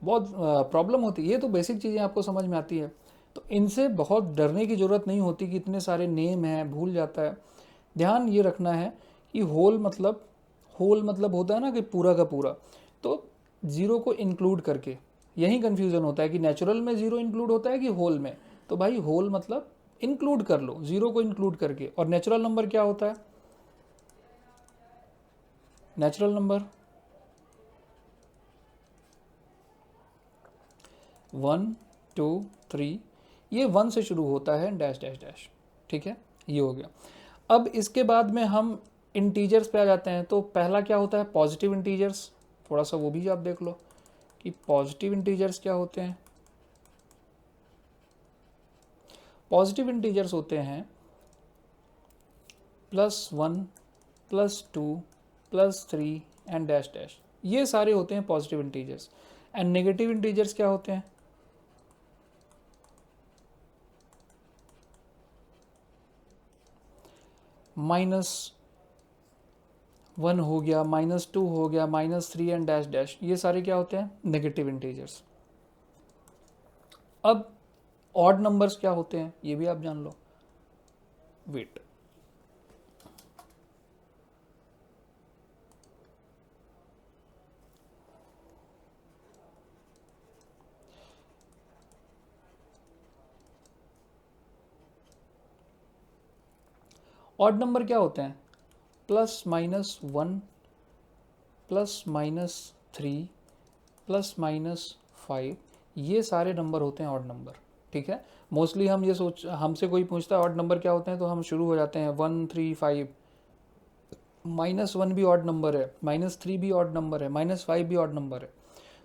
बहुत प्रॉब्लम होती है। ये तो बेसिक चीज़ें आपको समझ में आती है, तो इनसे बहुत डरने की ज़रूरत नहीं होती कि इतने सारे नेम हैं, भूल जाता है। ध्यान ये रखना है कि होल मतलब होता है ना कि पूरा का पूरा, तो ज़ीरो को इंक्लूड करके यही कन्फ्यूज़न होता है कि नेचुरल में ज़ीरो इंक्लूड होता है कि होल में। तो भाई होल मतलब इंक्लूड कर लो, ज़ीरो को इंक्लूड करके। और नेचुरल नंबर क्या होता है? नेचुरल नंबर 1 2 3, ये 1 से शुरू होता है, डैश डैश डैश, ठीक है, ये हो गया। अब इसके बाद में हम इंटीजर्स पे आ जाते हैं। तो पहला क्या होता है? Positive integers. थोड़ा सा वो भी आप देख लो कि पॉजिटिव इंटीजर्स क्या होते हैं। पॉजिटिव इंटीजर्स होते हैं +1 +2 +3 एंड डैश डैश, ये सारे होते हैं positive integers. And negative integers क्या होते हैं? -1 हो गया, -2 हो गया, -3 एंड डैश डैश, ये सारे क्या होते हैं? Negative integers. अब ऑड नंबर्स क्या होते हैं ये भी आप जान लो। वेट, ऑड नंबर क्या होते हैं? +-1 +-3 +-5, ये सारे नंबर होते हैं ऑड नंबर, ठीक है। मोस्टली हम ये सोच, हमसे कोई पूछता है ऑड नंबर क्या होते हैं, तो हम शुरू हो जाते हैं 1 3 5। -1 भी ऑड नंबर है, -3 भी ऑड नंबर है, -5 भी ऑड नंबर है।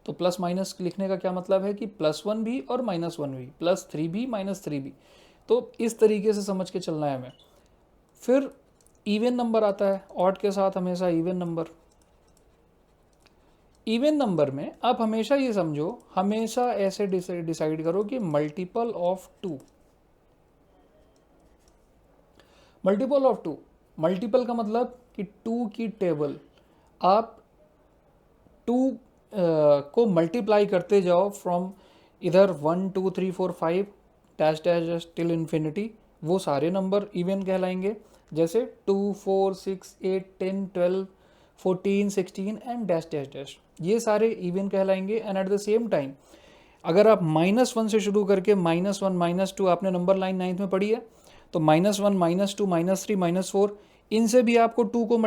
तो प्लस माइनस लिखने का क्या मतलब है कि +1 भी और -1 भी, +3 भी -3 भी। तो इस तरीके से समझ के चलना है हमें। फिर इवन नंबर आता है, ऑड के साथ हमेशा इवन नंबर। इवन नंबर में आप हमेशा ये समझो, हमेशा ऐसे डिसाइड करो कि multiple of 2। Multiple of 2, multiple का मतलब कि 2 की टेबल आप 2 को मल्टीप्लाई करते जाओ फ्रॉम इधर 1 2 3 4 5 dash dash dash till infinity, वो सारे नंबर इवन कहलाएंगे। जैसे 2 4 6 8 10 12 14 16 एंड डैश डैश डैश, ये सारे इवन कहलाएंगे। And at the same time अगर आप -1 से शुरू करके -1 -2, आपने नंबर लाइन 9th में पढ़ी है, तो -1 -2 -3 -4, इनसे भी आपको 2 को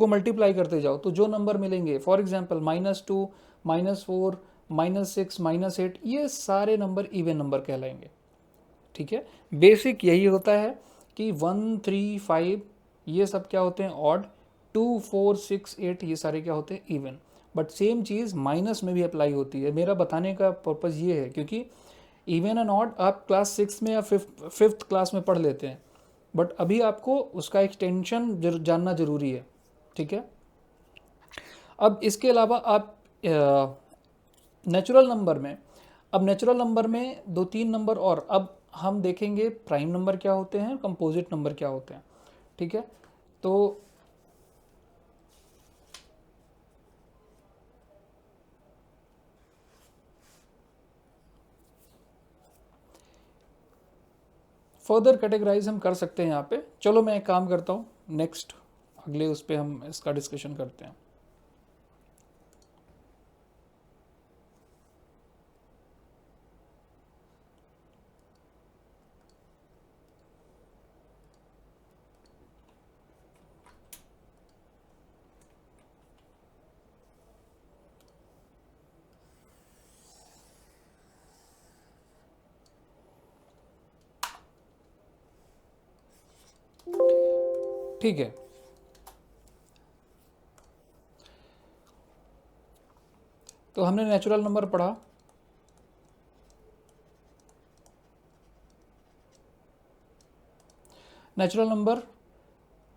मल्टीप्लाई करते जाओ तो जो नंबर मिलेंगे, फॉर एग्जांपल -2 -4 -6 -8, ये सारे नंबर इवन नंबर कहलाएंगे, ठीक है। बेसिक यही होता है कि 1 3 5 ये सब क्या होते हैं? ऑड। 2 4 6 8 ये सारे क्या होते हैं? Even. But same cheese minus में भी अप्लाई होती है। मेरा बताने का पर्पज़ ये है क्योंकि इवन एंड ऑड आप क्लास 6 में या फिफ्थ क्लास में पढ़ लेते हैं, बट अभी आपको उसका एक्सटेंशन जानना ज़रूरी है, ठीक है। अब इसके अलावा आप नेचुरल नंबर में, अब नेचुरल नंबर में 2 3 नंबर और, अब हम देखेंगे प्राइम नंबर क्या होते हैं, कंपोजिट नंबर क्या होते हैं, ठीक है। तो फर्दर कैटेगराइज हम कर सकते हैं यहाँ पे। चलो मैं एक काम करता हूँ, नेक्स्ट अगले उस पर हम इसका डिस्कशन करते हैं। ठीक है, तो हमने नेचुरल नंबर पढ़ा। नेचुरल नंबर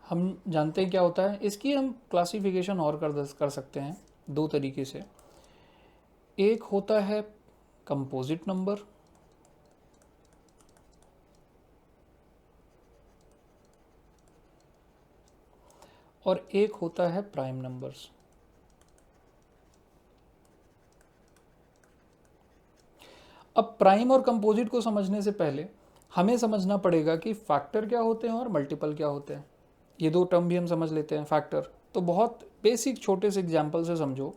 हम जानते हैं क्या होता है, इसकी हम क्लासिफिकेशन और कर सकते हैं दो तरीके से। एक होता है कंपोजिट नंबर, और एक होता है प्राइम नंबर्स। अब प्राइम और कंपोजिट को समझने से पहले हमें समझना पड़ेगा कि फैक्टर क्या होते हैं और मल्टीपल क्या होते हैं। ये दो टर्म भी हम समझ लेते हैं। फैक्टर तो बहुत बेसिक छोटे से एग्जाम्पल से समझो।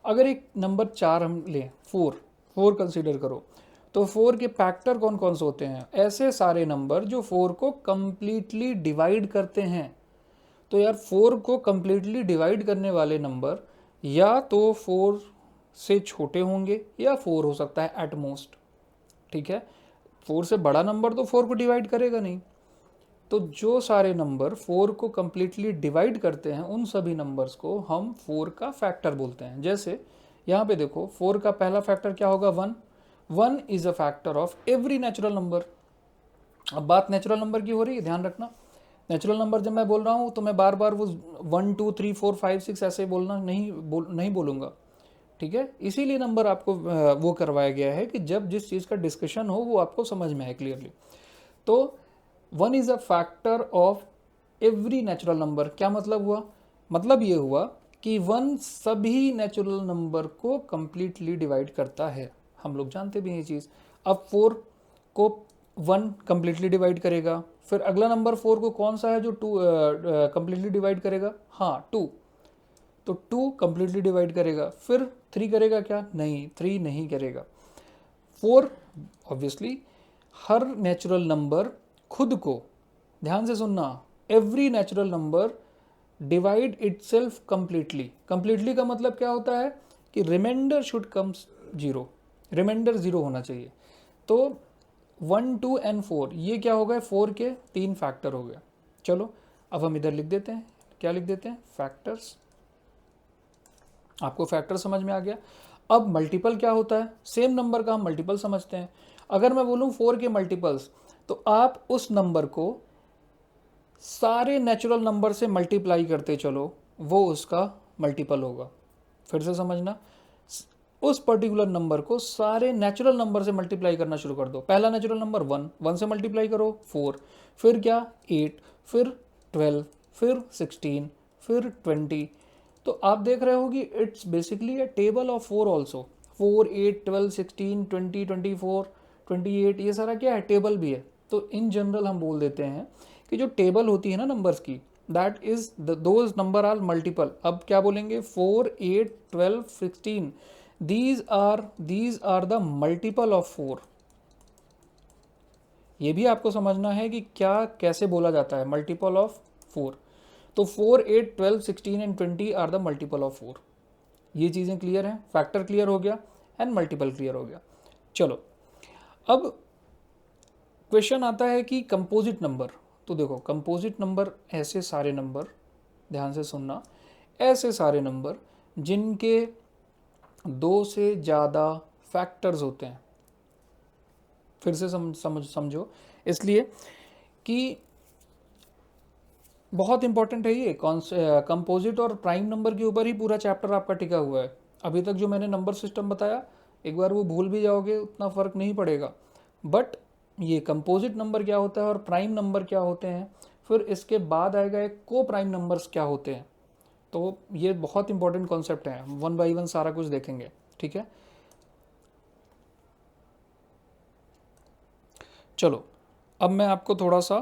अगर एक नंबर 4 हम लें, 4 कंसीडर करो, तो 4 के फैक्टर कौन कौन से होते हैं? ऐसे सारे नंबर जो 4 को कंप्लीटली डिवाइड करते हैं। तो यार 4 को कंप्लीटली डिवाइड करने वाले नंबर या तो 4 से छोटे होंगे या 4 हो सकता है एट मोस्ट। ठीक है, 4 से बड़ा नंबर तो 4 को डिवाइड करेगा नहीं। तो जो सारे नंबर 4 को कंप्लीटली डिवाइड करते हैं उन सभी नंबर्स को हम 4 का फैक्टर बोलते हैं। जैसे यहाँ पे देखो, 4 का पहला फैक्टर क्या होगा? 1। 1 is a factor of every natural number. अब बात नेचुरल नंबर की हो रही है, ध्यान रखना। नेचुरल नंबर जब मैं बोल रहा हूँ तो मैं बार बार वो 1 2 3 4 5 6 ऐसे बोलना नहीं बोलूँगा। ठीक है, इसीलिए नंबर आपको वो करवाया गया है कि जब जिस चीज़ का डिस्कशन हो वो आपको समझ में आए क्लियरली। तो 1 is a factor of every natural number. क्या मतलब हुआ? मतलब ये हुआ कि 1 सभी नेचुरल नंबर को कंप्लीटली डिवाइड करता है। हम लोग जानते भी हैं ये चीज़। अब 4 को 1 कंप्लीटली डिवाइड करेगा, फिर अगला नंबर 4 को कौन सा है जो 2 कंप्लीटली डिवाइड करेगा? हाँ, 2। तो 2 कंप्लीटली डिवाइड करेगा। फिर 3 करेगा क्या? नहीं, 3 नहीं करेगा। 4 ऑब्वियसली हर नेचुरल नंबर खुद को, ध्यान से सुनना, every natural number divide itself completely. Completely का मतलब क्या होता है कि रिमाइंडर शुड कम 0, रिमाइंडर 0 होना चाहिए। तो 1 2 एंड 4 ये क्या हो गए? 4 के 3 फैक्टर हो गए। चलो अब हम इधर लिख देते हैं। क्या लिख देते हैं? फैक्टर्स। आपको फैक्टर समझ में आ गया। अब मल्टीपल क्या होता है? सेम नंबर का हम मल्टीपल समझते हैं। अगर मैं बोलूँ 4 के मल्टीपल्स, तो आप उस नंबर को सारे नेचुरल नंबर से मल्टीप्लाई करते चलो, वो उसका मल्टीपल होगा। फिर से समझना, उस पर्टिकुलर नंबर को सारे नेचुरल नंबर से मल्टीप्लाई करना शुरू कर दो। पहला नेचुरल नंबर 1, 1 से मल्टीप्लाई करो 4, फिर क्या 8, फिर 12, फिर 16, फिर 20। तो आप देख रहे हो कि it's basically a table of 4 also. 4, 8, 12, 16, 20, 24, 28, ये सारा क्या है? टेबल भी है। तो इन जनरल हम बोल देते हैं कि जो टेबल होती है ना नंबर्स की, that is those number are multiple. अब क्या बोलेंगे? 4, 8, 12, 16, these are the multiple of 4। ये भी आपको समझना है कि क्या कैसे बोला जाता है मल्टीपल ऑफ 4। तो 4, 8, 12, 16 and 20 are the multiple of 4। ये चीज़ें क्लियर हैं, फैक्टर क्लियर हो गया एंड मल्टीपल क्लियर हो गया। चलो अब क्वेश्चन आता है कि कंपोजिट नंबर। तो देखो, कंपोजिट नंबर ऐसे सारे नंबर, ध्यान से सुनना, ऐसे सारे नंबर जिनके 2 से ज़्यादा फैक्टर्स होते हैं। फिर से समझो, इसलिए कि बहुत इंपॉर्टेंट है ये कंपोजिट और प्राइम नंबर के ऊपर ही पूरा चैप्टर आपका टिका हुआ है। अभी तक जो मैंने नंबर सिस्टम बताया, एक बार वो भूल भी जाओगे उतना फ़र्क नहीं पड़ेगा, बट ये कंपोजिट नंबर क्या होता है और प्राइम नंबर क्या होते हैं, फिर इसके बाद आएगा एक को प्राइम नंबर्स क्या होते हैं। तो ये बहुत इंपॉर्टेंट कॉन्सेप्ट है, 1 बाई 1 सारा कुछ देखेंगे। ठीक है, चलो अब मैं आपको थोड़ा सा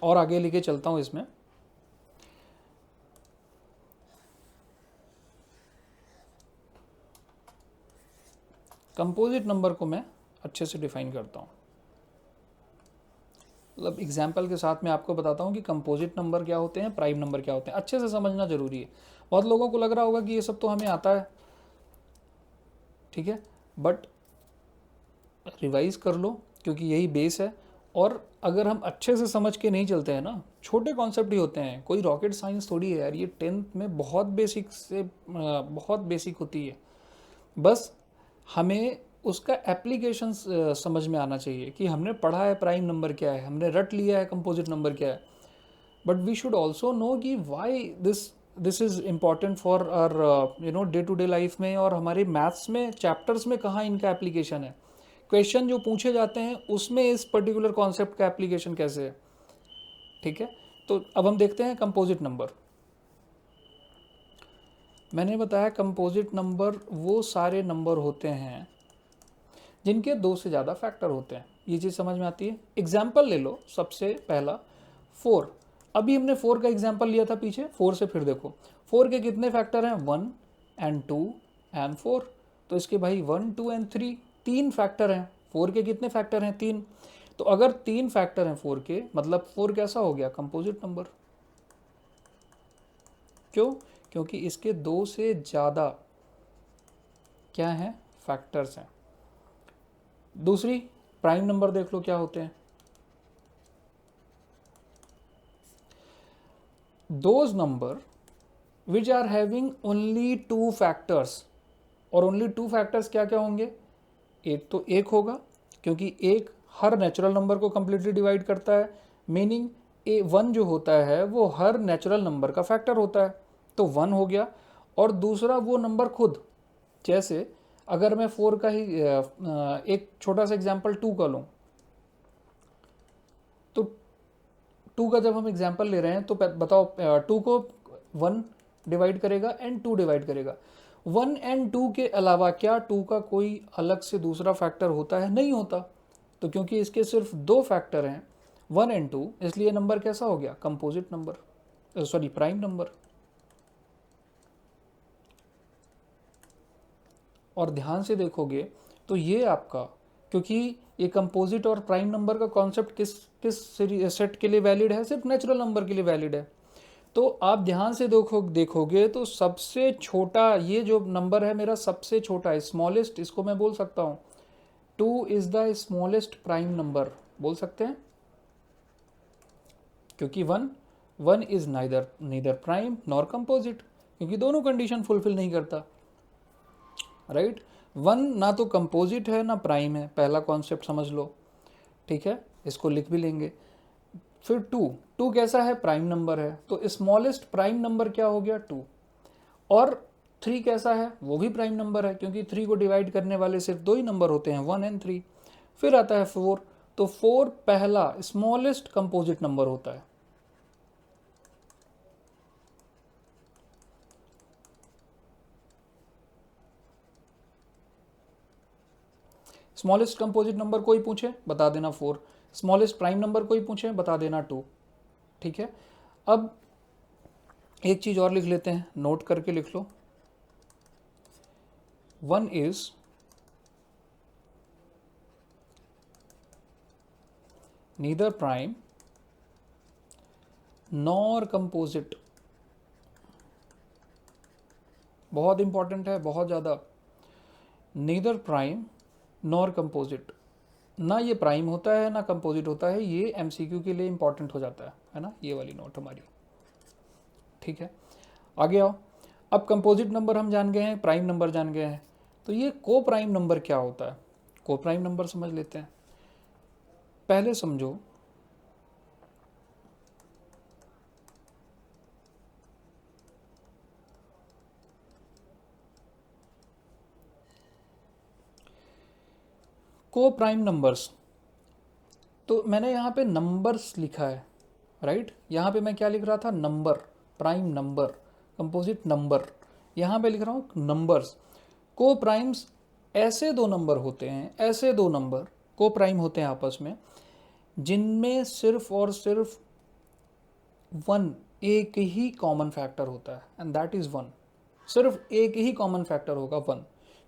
और आगे लेके चलता हूँ इसमें। कंपोजिट नंबर को मैं अच्छे से डिफाइन करता हूँ, मतलब एग्जाम्पल के साथ मैं आपको बताता हूँ कि कंपोजिट नंबर क्या होते हैं, प्राइम नंबर क्या होते हैं। अच्छे से समझना जरूरी है। बहुत लोगों को लग रहा होगा कि ये सब तो हमें आता है, ठीक है, बट रिवाइज कर लो क्योंकि यही बेस है। और अगर हम अच्छे से समझ के नहीं चलते हैं ना, छोटे कॉन्सेप्ट ही होते हैं, कोई रॉकेट साइंस थोड़ी है यार, ये 10th में बहुत बेसिक से बहुत बेसिक होती है। बस हमें उसका एप्लीकेशन समझ में आना चाहिए कि हमने पढ़ा है प्राइम नंबर क्या है, हमने रट लिया है कंपोजिट नंबर क्या है, but we should also know कि why this is important for our day to day life में, और हमारे मैथ्स में चैप्टर्स में कहाँ इनका एप्लीकेशन है। क्वेश्चन जो पूछे जाते हैं उसमें इस पर्टिकुलर कॉन्सेप्ट का एप्लीकेशन कैसे है। ठीक है, तो अब हम देखते हैं कंपोजिट नंबर। मैंने बताया कंपोजिट नंबर वो सारे नंबर होते हैं जिनके 2 से ज़्यादा फैक्टर होते हैं। ये चीज़ समझ में आती है। एग्जाम्पल ले लो, सबसे पहला 4। अभी हमने 4 का एग्जाम्पल लिया था पीछे, 4 से फिर देखो 4 के कितने फैक्टर हैं, 1 एंड 2 एंड 4। तो इसके भाई 1 2 एंड 3 तीन फैक्टर हैं। 4 के कितने फैक्टर हैं, 3। तो अगर 3 फैक्टर हैं 4 के, मतलब 4 कैसा हो गया, कंपोजिट नंबर। क्यों? क्योंकि इसके 2 से ज़्यादा क्या हैं, फैक्टर्स हैं। दूसरी प्राइम नंबर देख लो क्या होते हैं। Those number which are having only 2 factors. और ओनली 2 फैक्टर्स क्या क्या होंगे, एक तो एक होगा, क्योंकि एक हर नेचुरल नंबर को कंप्लीटली डिवाइड करता है, मीनिंग वन जो होता है वो हर नेचुरल नंबर का फैक्टर होता है, तो 1 हो गया। और दूसरा वो नंबर खुद, जैसे अगर मैं 4 का ही एक छोटा सा एग्जांपल 2 का लूँ, तो 2 का जब हम एग्जांपल ले रहे हैं तो बताओ 2 को 1 डिवाइड करेगा एंड 2 डिवाइड करेगा। 1 एंड 2 के अलावा क्या 2 का कोई अलग से दूसरा फैक्टर होता है, नहीं होता। तो क्योंकि इसके सिर्फ 2 फैक्टर हैं 1 एंड 2, इसलिए नंबर कैसा हो गया, composite number, sorry prime number. और ध्यान से देखोगे तो ये आपका, क्योंकि ये कंपोजिट और प्राइम नंबर का कॉन्सेप्ट किस किस सेट के लिए वैलिड है, सिर्फ नेचुरल नंबर के लिए वैलिड है। तो आप ध्यान से देखोगे तो सबसे छोटा ये जो नंबर है मेरा, सबसे छोटा है, स्मॉलेस्ट, इसको मैं बोल सकता हूँ 2 is the smallest prime number, बोल सकते हैं। क्योंकि 1 is neither prime nor composite, क्योंकि दोनों कंडीशन फुलफिल नहीं करता, राइट। 1 ना तो कंपोजिट है ना प्राइम है, पहला कॉन्सेप्ट समझ लो। ठीक है, इसको लिख भी लेंगे। फिर 2 कैसा है, प्राइम नंबर है, तो स्मॉलेस्ट प्राइम नंबर क्या हो गया, 2। और 3 कैसा है, वो भी प्राइम नंबर है, क्योंकि 3 को डिवाइड करने वाले सिर्फ 2 ही नंबर होते हैं, 1 एंड 3। फिर आता है 4, तो 4 पहला स्मॉलेस्ट कंपोजिट नंबर होता है। स्मॉलेस्ट कंपोजिट नंबर कोई पूछे बता देना 4, स्मॉलेस्ट प्राइम नंबर कोई पूछे बता देना 2। ठीक है, अब एक चीज़ और लिख लेते हैं, नोट करके लिख लो। 1 is neither prime nor composite. बहुत इंपॉर्टेंट है, बहुत ज़्यादा। नीदर प्राइम नॉर कंपोजिट, ना ये प्राइम होता है ना कंपोजिट होता है, ये एमसीक्यू के लिए इंपॉर्टेंट हो जाता है ना, ये वाली नोट हमारी। ठीक है, आगे आओ। अब कंपोजिट नंबर हम जान गए हैं, प्राइम नंबर जान गए हैं, तो ये को प्राइम नंबर क्या होता है, को प्राइम नंबर समझ लेते हैं। पहले समझो, को प्राइम नंबर्स, तो मैंने यहाँ पे नंबर्स लिखा है, राइट। यहाँ पे मैं क्या लिख रहा था, number, prime number, composite number, यहाँ पे लिख रहा हूँ नंबर्स। को प्राइम्स ऐसे दो नंबर होते हैं, ऐसे दो नंबर को प्राइम होते हैं आपस में, जिनमें सिर्फ और सिर्फ 1, एक ही कॉमन फैक्टर होता है, एंड दैट इज़ 1। सिर्फ एक ही कॉमन फैक्टर होगा 1,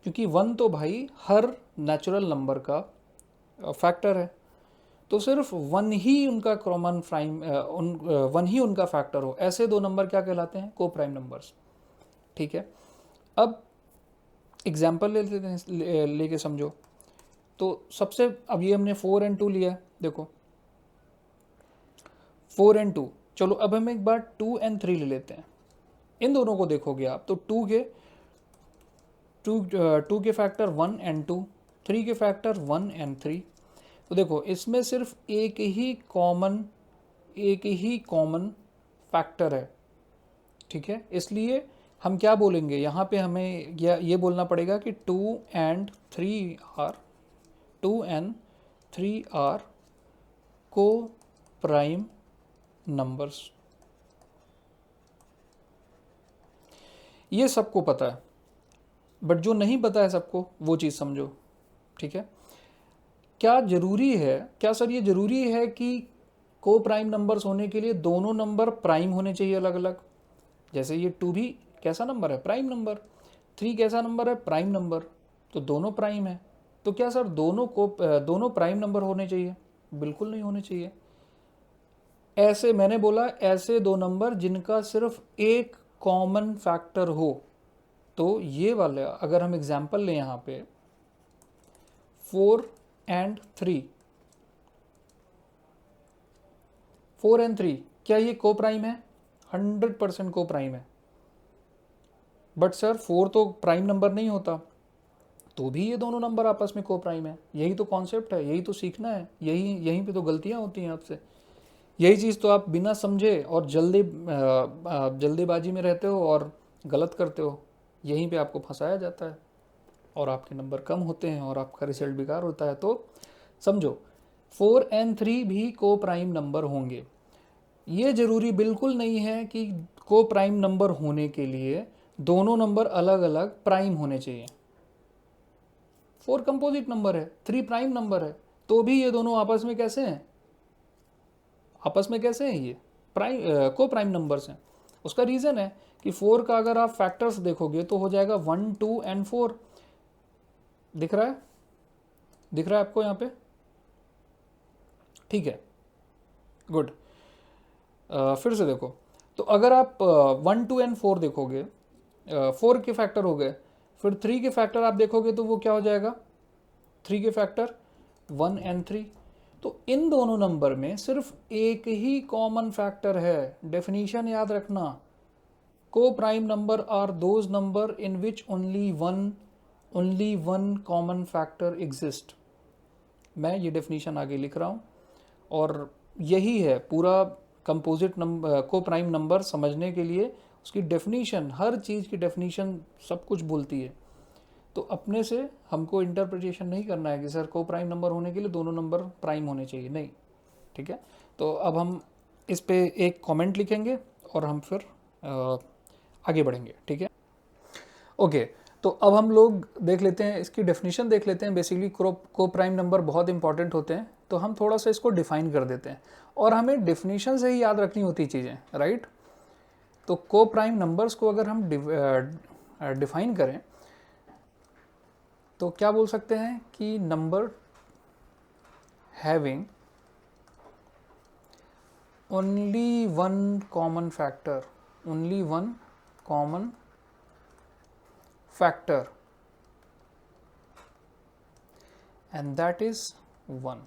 क्योंकि 1 तो भाई हर नेचुरल नंबर का फैक्टर है, तो सिर्फ 1 ही उनका कॉमन प्राइम 1 ही उनका फैक्टर हो, ऐसे दो नंबर क्या कहलाते हैं, को प्राइम नंबर्स। ठीक है, अब एग्जाम्पल ले लेते हैं, लेके समझो। तो सबसे, अब ये हमने 4 एंड 2 लिया है, देखो 4 एंड 2। चलो अब हम एक बार 2 एंड 3 ले लेते हैं। इन दोनों को देखोगे आप तो 2 के फैक्टर 1 एंड 2, 3 के फैक्टर 1 एंड 3। तो देखो इसमें सिर्फ एक ही कॉमन फैक्टर है, ठीक है। इसलिए हम क्या बोलेंगे यहाँ पे, हमें ये बोलना पड़ेगा कि 2 एंड 3 आर को प्राइम नंबर्स। ये सबको पता है, बट जो नहीं पता है सबको वो चीज़ समझो, ठीक है। क्या जरूरी है, क्या सर ये जरूरी है कि को प्राइम नंबर्स होने के लिए दोनों नंबर प्राइम होने चाहिए अलग अलग? जैसे ये 2 भी कैसा नंबर है, प्राइम नंबर। 3 कैसा नंबर है, प्राइम नंबर। तो दोनों प्राइम है। तो क्या सर दोनों प्राइम नंबर होने चाहिए? बिल्कुल नहीं होने चाहिए। ऐसे मैंने बोला, ऐसे दो नंबर जिनका सिर्फ एक कॉमन फैक्टर हो। तो ये वाला अगर हम एग्जाम्पल लें यहाँ पे 4 एंड 3, 4 एंड 3, क्या ये को प्राइम है? 100% को प्राइम है। बट सर 4 तो प्राइम नंबर नहीं होता, तो भी ये दोनों नंबर आपस में को प्राइम है। यही तो कॉन्सेप्ट है, यही तो सीखना है, यहीं पे तो गलतियां होती हैं आपसे। यही चीज़ तो आप बिना समझे और जल्दीबाजी में रहते हो और गलत करते हो, यहीं पे आपको फंसाया जाता है और आपके नंबर कम होते हैं और आपका रिजल्ट बेकार होता है। तो समझो 4 एंड 3 भी को प्राइम नंबर होंगे। ये जरूरी बिल्कुल नहीं है कि को प्राइम नंबर होने के लिए दोनों नंबर अलग अलग प्राइम होने चाहिए। 4 कंपोजिट नंबर है, 3 प्राइम नंबर है, तो भी ये दोनों आपस में कैसे हैं? आपस में कैसे हैं ये? को प्राइम नंबर्स हैं। उसका रीज़न है कि 4 का अगर आप फैक्टर्स देखोगे तो हो जाएगा 1, 2 एंड 4। दिख रहा है? दिख रहा है आपको यहाँ पे? ठीक है, गुड। फिर से देखो, तो अगर आप 1, 2 एंड 4 देखोगे, 4 के फैक्टर हो गए, फिर 3 के फैक्टर आप देखोगे तो वो क्या हो जाएगा? 3 के फैक्टर 1 एंड 3। तो इन दोनों नंबर में सिर्फ एक ही कॉमन फैक्टर है। डेफिनेशन याद रखना, coprime number are those number in which only one common factor exist. मैं ये डेफिनेशन आगे लिख रहा हूँ और यही है पूरा कंपोजिट नंबर, को प्राइम नंबर समझने के लिए उसकी डेफिनेशन, हर चीज़ की डेफिनेशन सब कुछ बोलती है। तो अपने से हमको इंटरप्रिटेशन नहीं करना है कि सर को प्राइम नंबर होने के लिए दोनों नंबर प्राइम होने चाहिए, नहीं, ठीक है। तो अब हम इस पे एक कमेंट लिखेंगे और हम फिर आगे बढ़ेंगे, ठीक है। ओके, तो अब हम लोग देख लेते हैं, इसकी डेफिनेशन देख लेते हैं। बेसिकली को प्राइम नंबर बहुत इंपॉर्टेंट होते हैं, तो हम थोड़ा सा इसको डिफाइन कर देते हैं और हमें डेफिनेशन से ही याद रखनी होती चीज़ें, राइट। तो को प्राइम नंबर्स को अगर हम डिफाइन करें तो क्या बोल सकते हैं कि number having only one common factor, only one common factor and that is 1,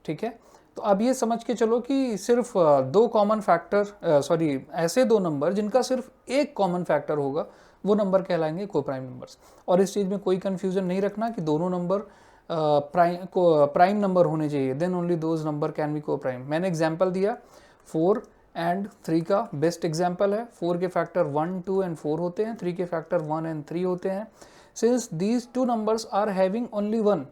ठीक है। तो अब ये समझ के चलो कि सिर्फ दो कॉमन फैक्टर, सॉरी ऐसे दो नंबर जिनका सिर्फ एक कॉमन फैक्टर होगा वो नंबर कहलाएंगे को प्राइम नंबर्स। और इस चीज़ में कोई कंफ्यूजन नहीं रखना कि दोनों नंबर प्राइम नंबर होने चाहिए, then only those number can be coprime. मैंने एग्जांपल दिया 4 एंड 3 का, बेस्ट एग्जांपल है। 4 के फैक्टर 1, 2 एंड 4 होते हैं, 3 के फैक्टर 1 एंड 3 होते हैं। Since these two numbers are having only one,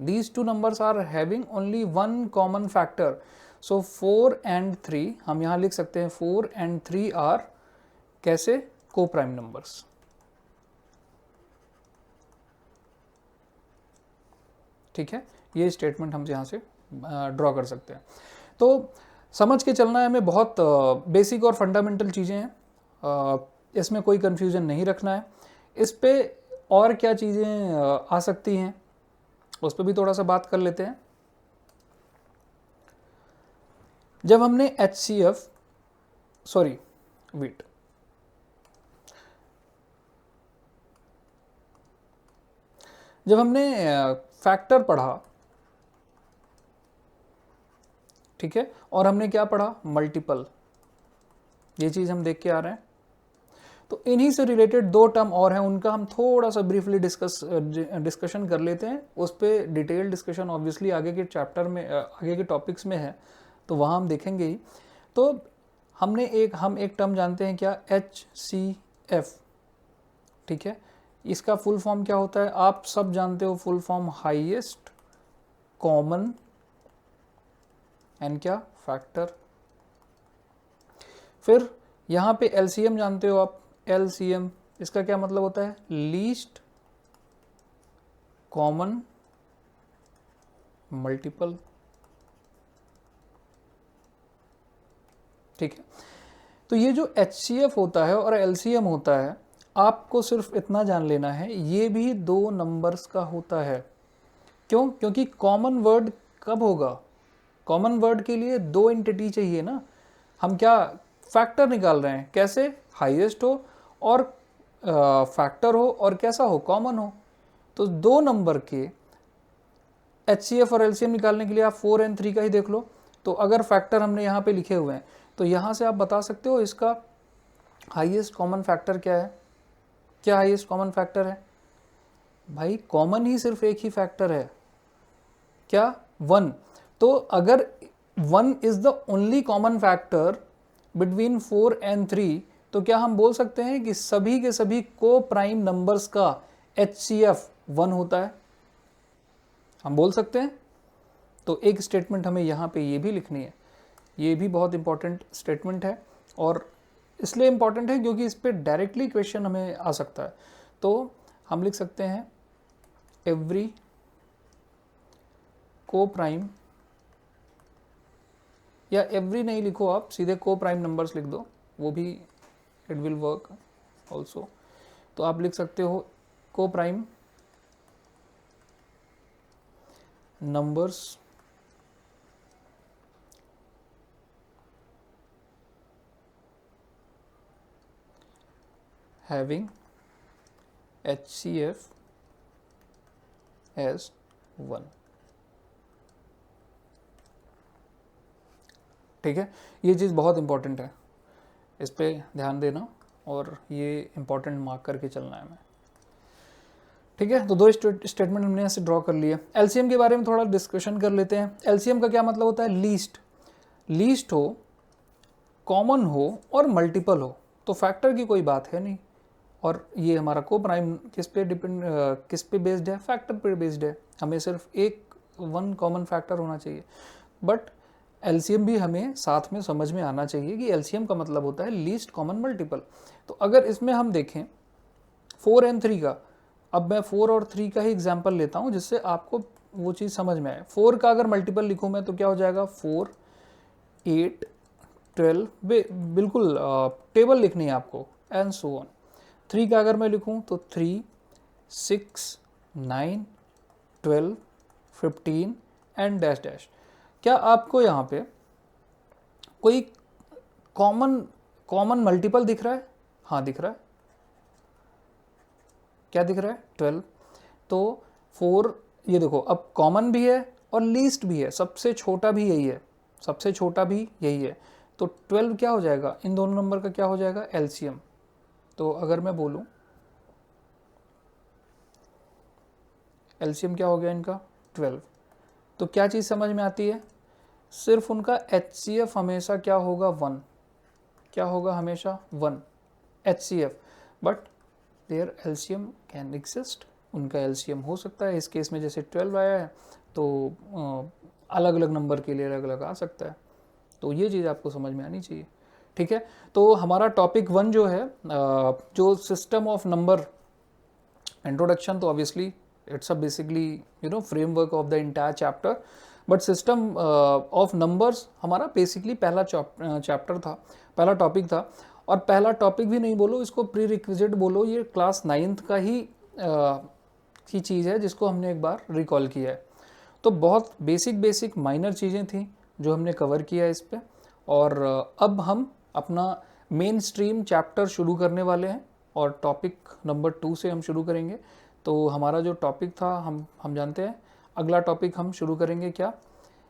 these two numbers are having only one common factor, so 4 and 3 हम यहाँ लिख सकते हैं 4 and 3 are कैसे? को प्राइम नंबर्स, ठीक है। ये स्टेटमेंट हम यहाँ से ड्रॉ कर सकते हैं। तो समझ के चलना है हमें, बहुत बेसिक और फंडामेंटल चीज़ें हैं, इसमें कोई कंफ्यूजन नहीं रखना है। इस पे और क्या चीज़ें आ सकती हैं उस पर भी थोड़ा सा बात कर लेते हैं। जब हमने HCF, सॉरी वेट, जब हमने फैक्टर पढ़ा ठीक है। और हमने क्या पढ़ा, मल्टीपल, ये चीज़ हम देख के आ रहे हैं। तो इन्हीं से रिलेटेड दो टर्म और हैं, उनका हम थोड़ा सा ब्रीफली डिस्कशन कर लेते हैं। उस पर डिटेल डिस्कशन ऑब्वियसली आगे के चैप्टर में, आगे के टॉपिक्स में है, तो वहाँ हम देखेंगे ही। तो हम एक टर्म जानते हैं क्या, HCF, ठीक है। इसका फुल फॉर्म क्या होता है, आप सब जानते हो, full form highest common and क्या, फैक्टर। फिर यहाँ पे LCM जानते हो आप, LCM, इसका क्या मतलब होता है, लीस्ट कॉमन मल्टीपल, ठीक है। तो ये जो HCF होता है और LCM होता है, आपको सिर्फ इतना जान लेना है, ये भी दो नंबर्स का होता है। क्यों, क्योंकि कॉमन वर्ड कब होगा, कॉमन वर्ड के लिए दो एंटिटी चाहिए ना। हम क्या फैक्टर निकाल रहे हैं, कैसे, हाईएस्ट हो और फैक्टर हो और कैसा हो, कॉमन हो। तो दो नंबर के HCF और LCM निकालने के लिए आप 4 और 3 का ही देख लो। तो अगर फैक्टर हमने यहाँ पे लिखे हुए हैं, तो यहाँ से आप बता सकते हो इसका हाईएस्ट कॉमन फैक्टर क्या है। क्या हाईएस्ट कॉमन फैक्टर है भाई, कॉमन ही सिर्फ एक ही फैक्टर है, क्या, 1। तो अगर 1 is the only common factor between 4 और 3, तो क्या हम बोल सकते हैं कि सभी के सभी को प्राइम नंबर्स का HCF 1 होता है, हम बोल सकते हैं। तो एक स्टेटमेंट हमें यहाँ पे ये भी लिखनी है, ये भी बहुत इंपॉर्टेंट स्टेटमेंट है, और इसलिए इंपॉर्टेंट है क्योंकि इस पर डायरेक्टली क्वेश्चन हमें आ सकता है। तो हम लिख सकते हैं एवरी को प्राइम, या एवरी नहीं लिखो आप, सीधे को प्राइम नंबर्स लिख दो, वो भी इट विल वर्क ऑल्सो। तो आप लिख सकते हो को prime numbers having HCF as 1, ठीक है। ये चीज़ बहुत इंपॉर्टेंट है, इस पे ध्यान देना, और ये इंपॉर्टेंट मार्क करके चलना है हमें, ठीक है। तो दो स्टेटमेंट हमने यहाँ से ड्रॉ कर लिए। LCM के बारे में थोड़ा डिस्कशन कर लेते हैं। LCM का क्या मतलब होता है, लीस्ट, लीस्ट हो, कॉमन हो और मल्टीपल हो, तो फैक्टर की कोई बात है नहीं। और ये हमारा को प्राइम किस पे डिपेंड, किस पे बेस्ड है, फैक्टर पे बेस्ड है। हमें सिर्फ एक 1 कॉमन फैक्टर होना चाहिए। बट LCM भी हमें साथ में समझ में आना चाहिए कि LCM का मतलब होता है लीस्ट कॉमन मल्टीपल। तो अगर इसमें हम देखें 4 और 3 का, अब मैं 4 और 3 का ही एग्जाम्पल लेता हूँ जिससे आपको वो चीज़ समझ में आए। 4 का अगर मल्टीपल लिखूँ मैं तो क्या हो जाएगा, 4, 8, 12, बिल्कुल टेबल लिखनी है आपको, एंड सो ऑन। 3 का अगर मैं लिखूं तो 3, 6, 9, 12, 15 एंड डैश डैश। क्या आपको यहाँ पे कोई कॉमन मल्टीपल दिख रहा है, हाँ दिख रहा है, क्या दिख रहा है, 12। तो 4, ये देखो अब कॉमन भी है और लीस्ट भी है, सबसे छोटा भी यही है, सबसे छोटा भी यही है। तो 12 क्या हो जाएगा, इन दोनों नंबर का क्या हो जाएगा, LCM। तो अगर मैं बोलूं LCM क्या हो गया इनका, 12, तो क्या चीज़ समझ में आती है, सिर्फ उनका HCF हमेशा क्या होगा, 1, क्या होगा हमेशा 1 HCF, but there LCM can exist, उनका LCM हो सकता है। इस केस में जैसे 12 आया है तो अलग अलग नंबर के लिए अलग अलग आ सकता है। तो ये चीज़ आपको समझ में आनी चाहिए, ठीक है। तो हमारा टॉपिक 1 जो है, जो सिस्टम ऑफ नंबर इंट्रोडक्शन, तो obviously it's a basically framework of the entire chapter, but system of numbers हमारा बेसिकली पहला चैप्टर था, पहला टॉपिक था। और पहला टॉपिक भी नहीं बोलो, इसको प्री रिक्विजिट बोलो, ये क्लास 9th का ही की चीज़ है जिसको हमने एक बार रिकॉल किया है। तो बहुत बेसिक माइनर चीज़ें थी जो हमने कवर किया इस पे, और अब हम अपना मेन स्ट्रीम चैप्टर शुरू करने वाले हैं, और टॉपिक नंबर 2 से हम शुरू करेंगे। तो हमारा जो टॉपिक था हम जानते हैं, अगला टॉपिक हम शुरू करेंगे क्या,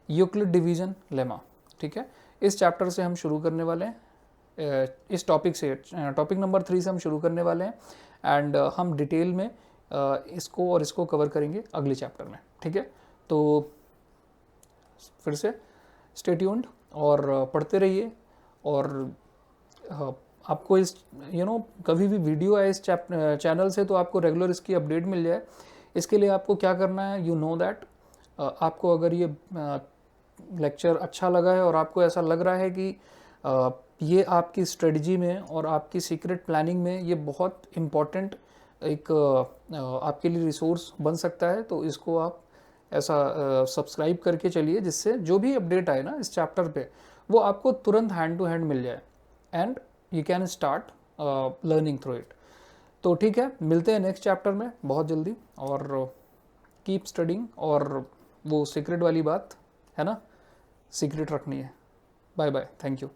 यूक्लिड डिवीजन लेमा। ठीक है, इस चैप्टर से हम शुरू करने वाले हैं, इस टॉपिक से, टॉपिक नंबर 3 से हम शुरू करने वाले हैं। एंड हम डिटेल में इसको और इसको कवर करेंगे अगले चैप्टर में, ठीक है। तो फिर से स्टे ट्यून्ड और पढ़ते रहिए। और आपको इस कभी भी वीडियो आए इस चैनल से तो आपको रेगुलर इसकी अपडेट मिल जाए। इसके लिए आपको क्या करना है, यू नो दैट, आपको अगर ये लेक्चर अच्छा लगा है और आपको ऐसा लग रहा है कि ये आपकी स्ट्रेटजी में और आपकी सीक्रेट प्लानिंग में ये बहुत इम्पॉर्टेंट एक आपके लिए रिसोर्स बन सकता है, तो इसको आप ऐसा सब्सक्राइब करके चलिए, जिससे जो भी अपडेट आए ना इस चैप्टर पे वो आपको तुरंत हैंड टू हैंड मिल जाए and you can start learning through it. तो ठीक है, मिलते हैं नेक्स्ट चैप्टर में बहुत जल्दी। और कीप स्टडिंग, और वो सीक्रेट वाली बात है ना, सीक्रेट रखनी है। Bye bye, thank you.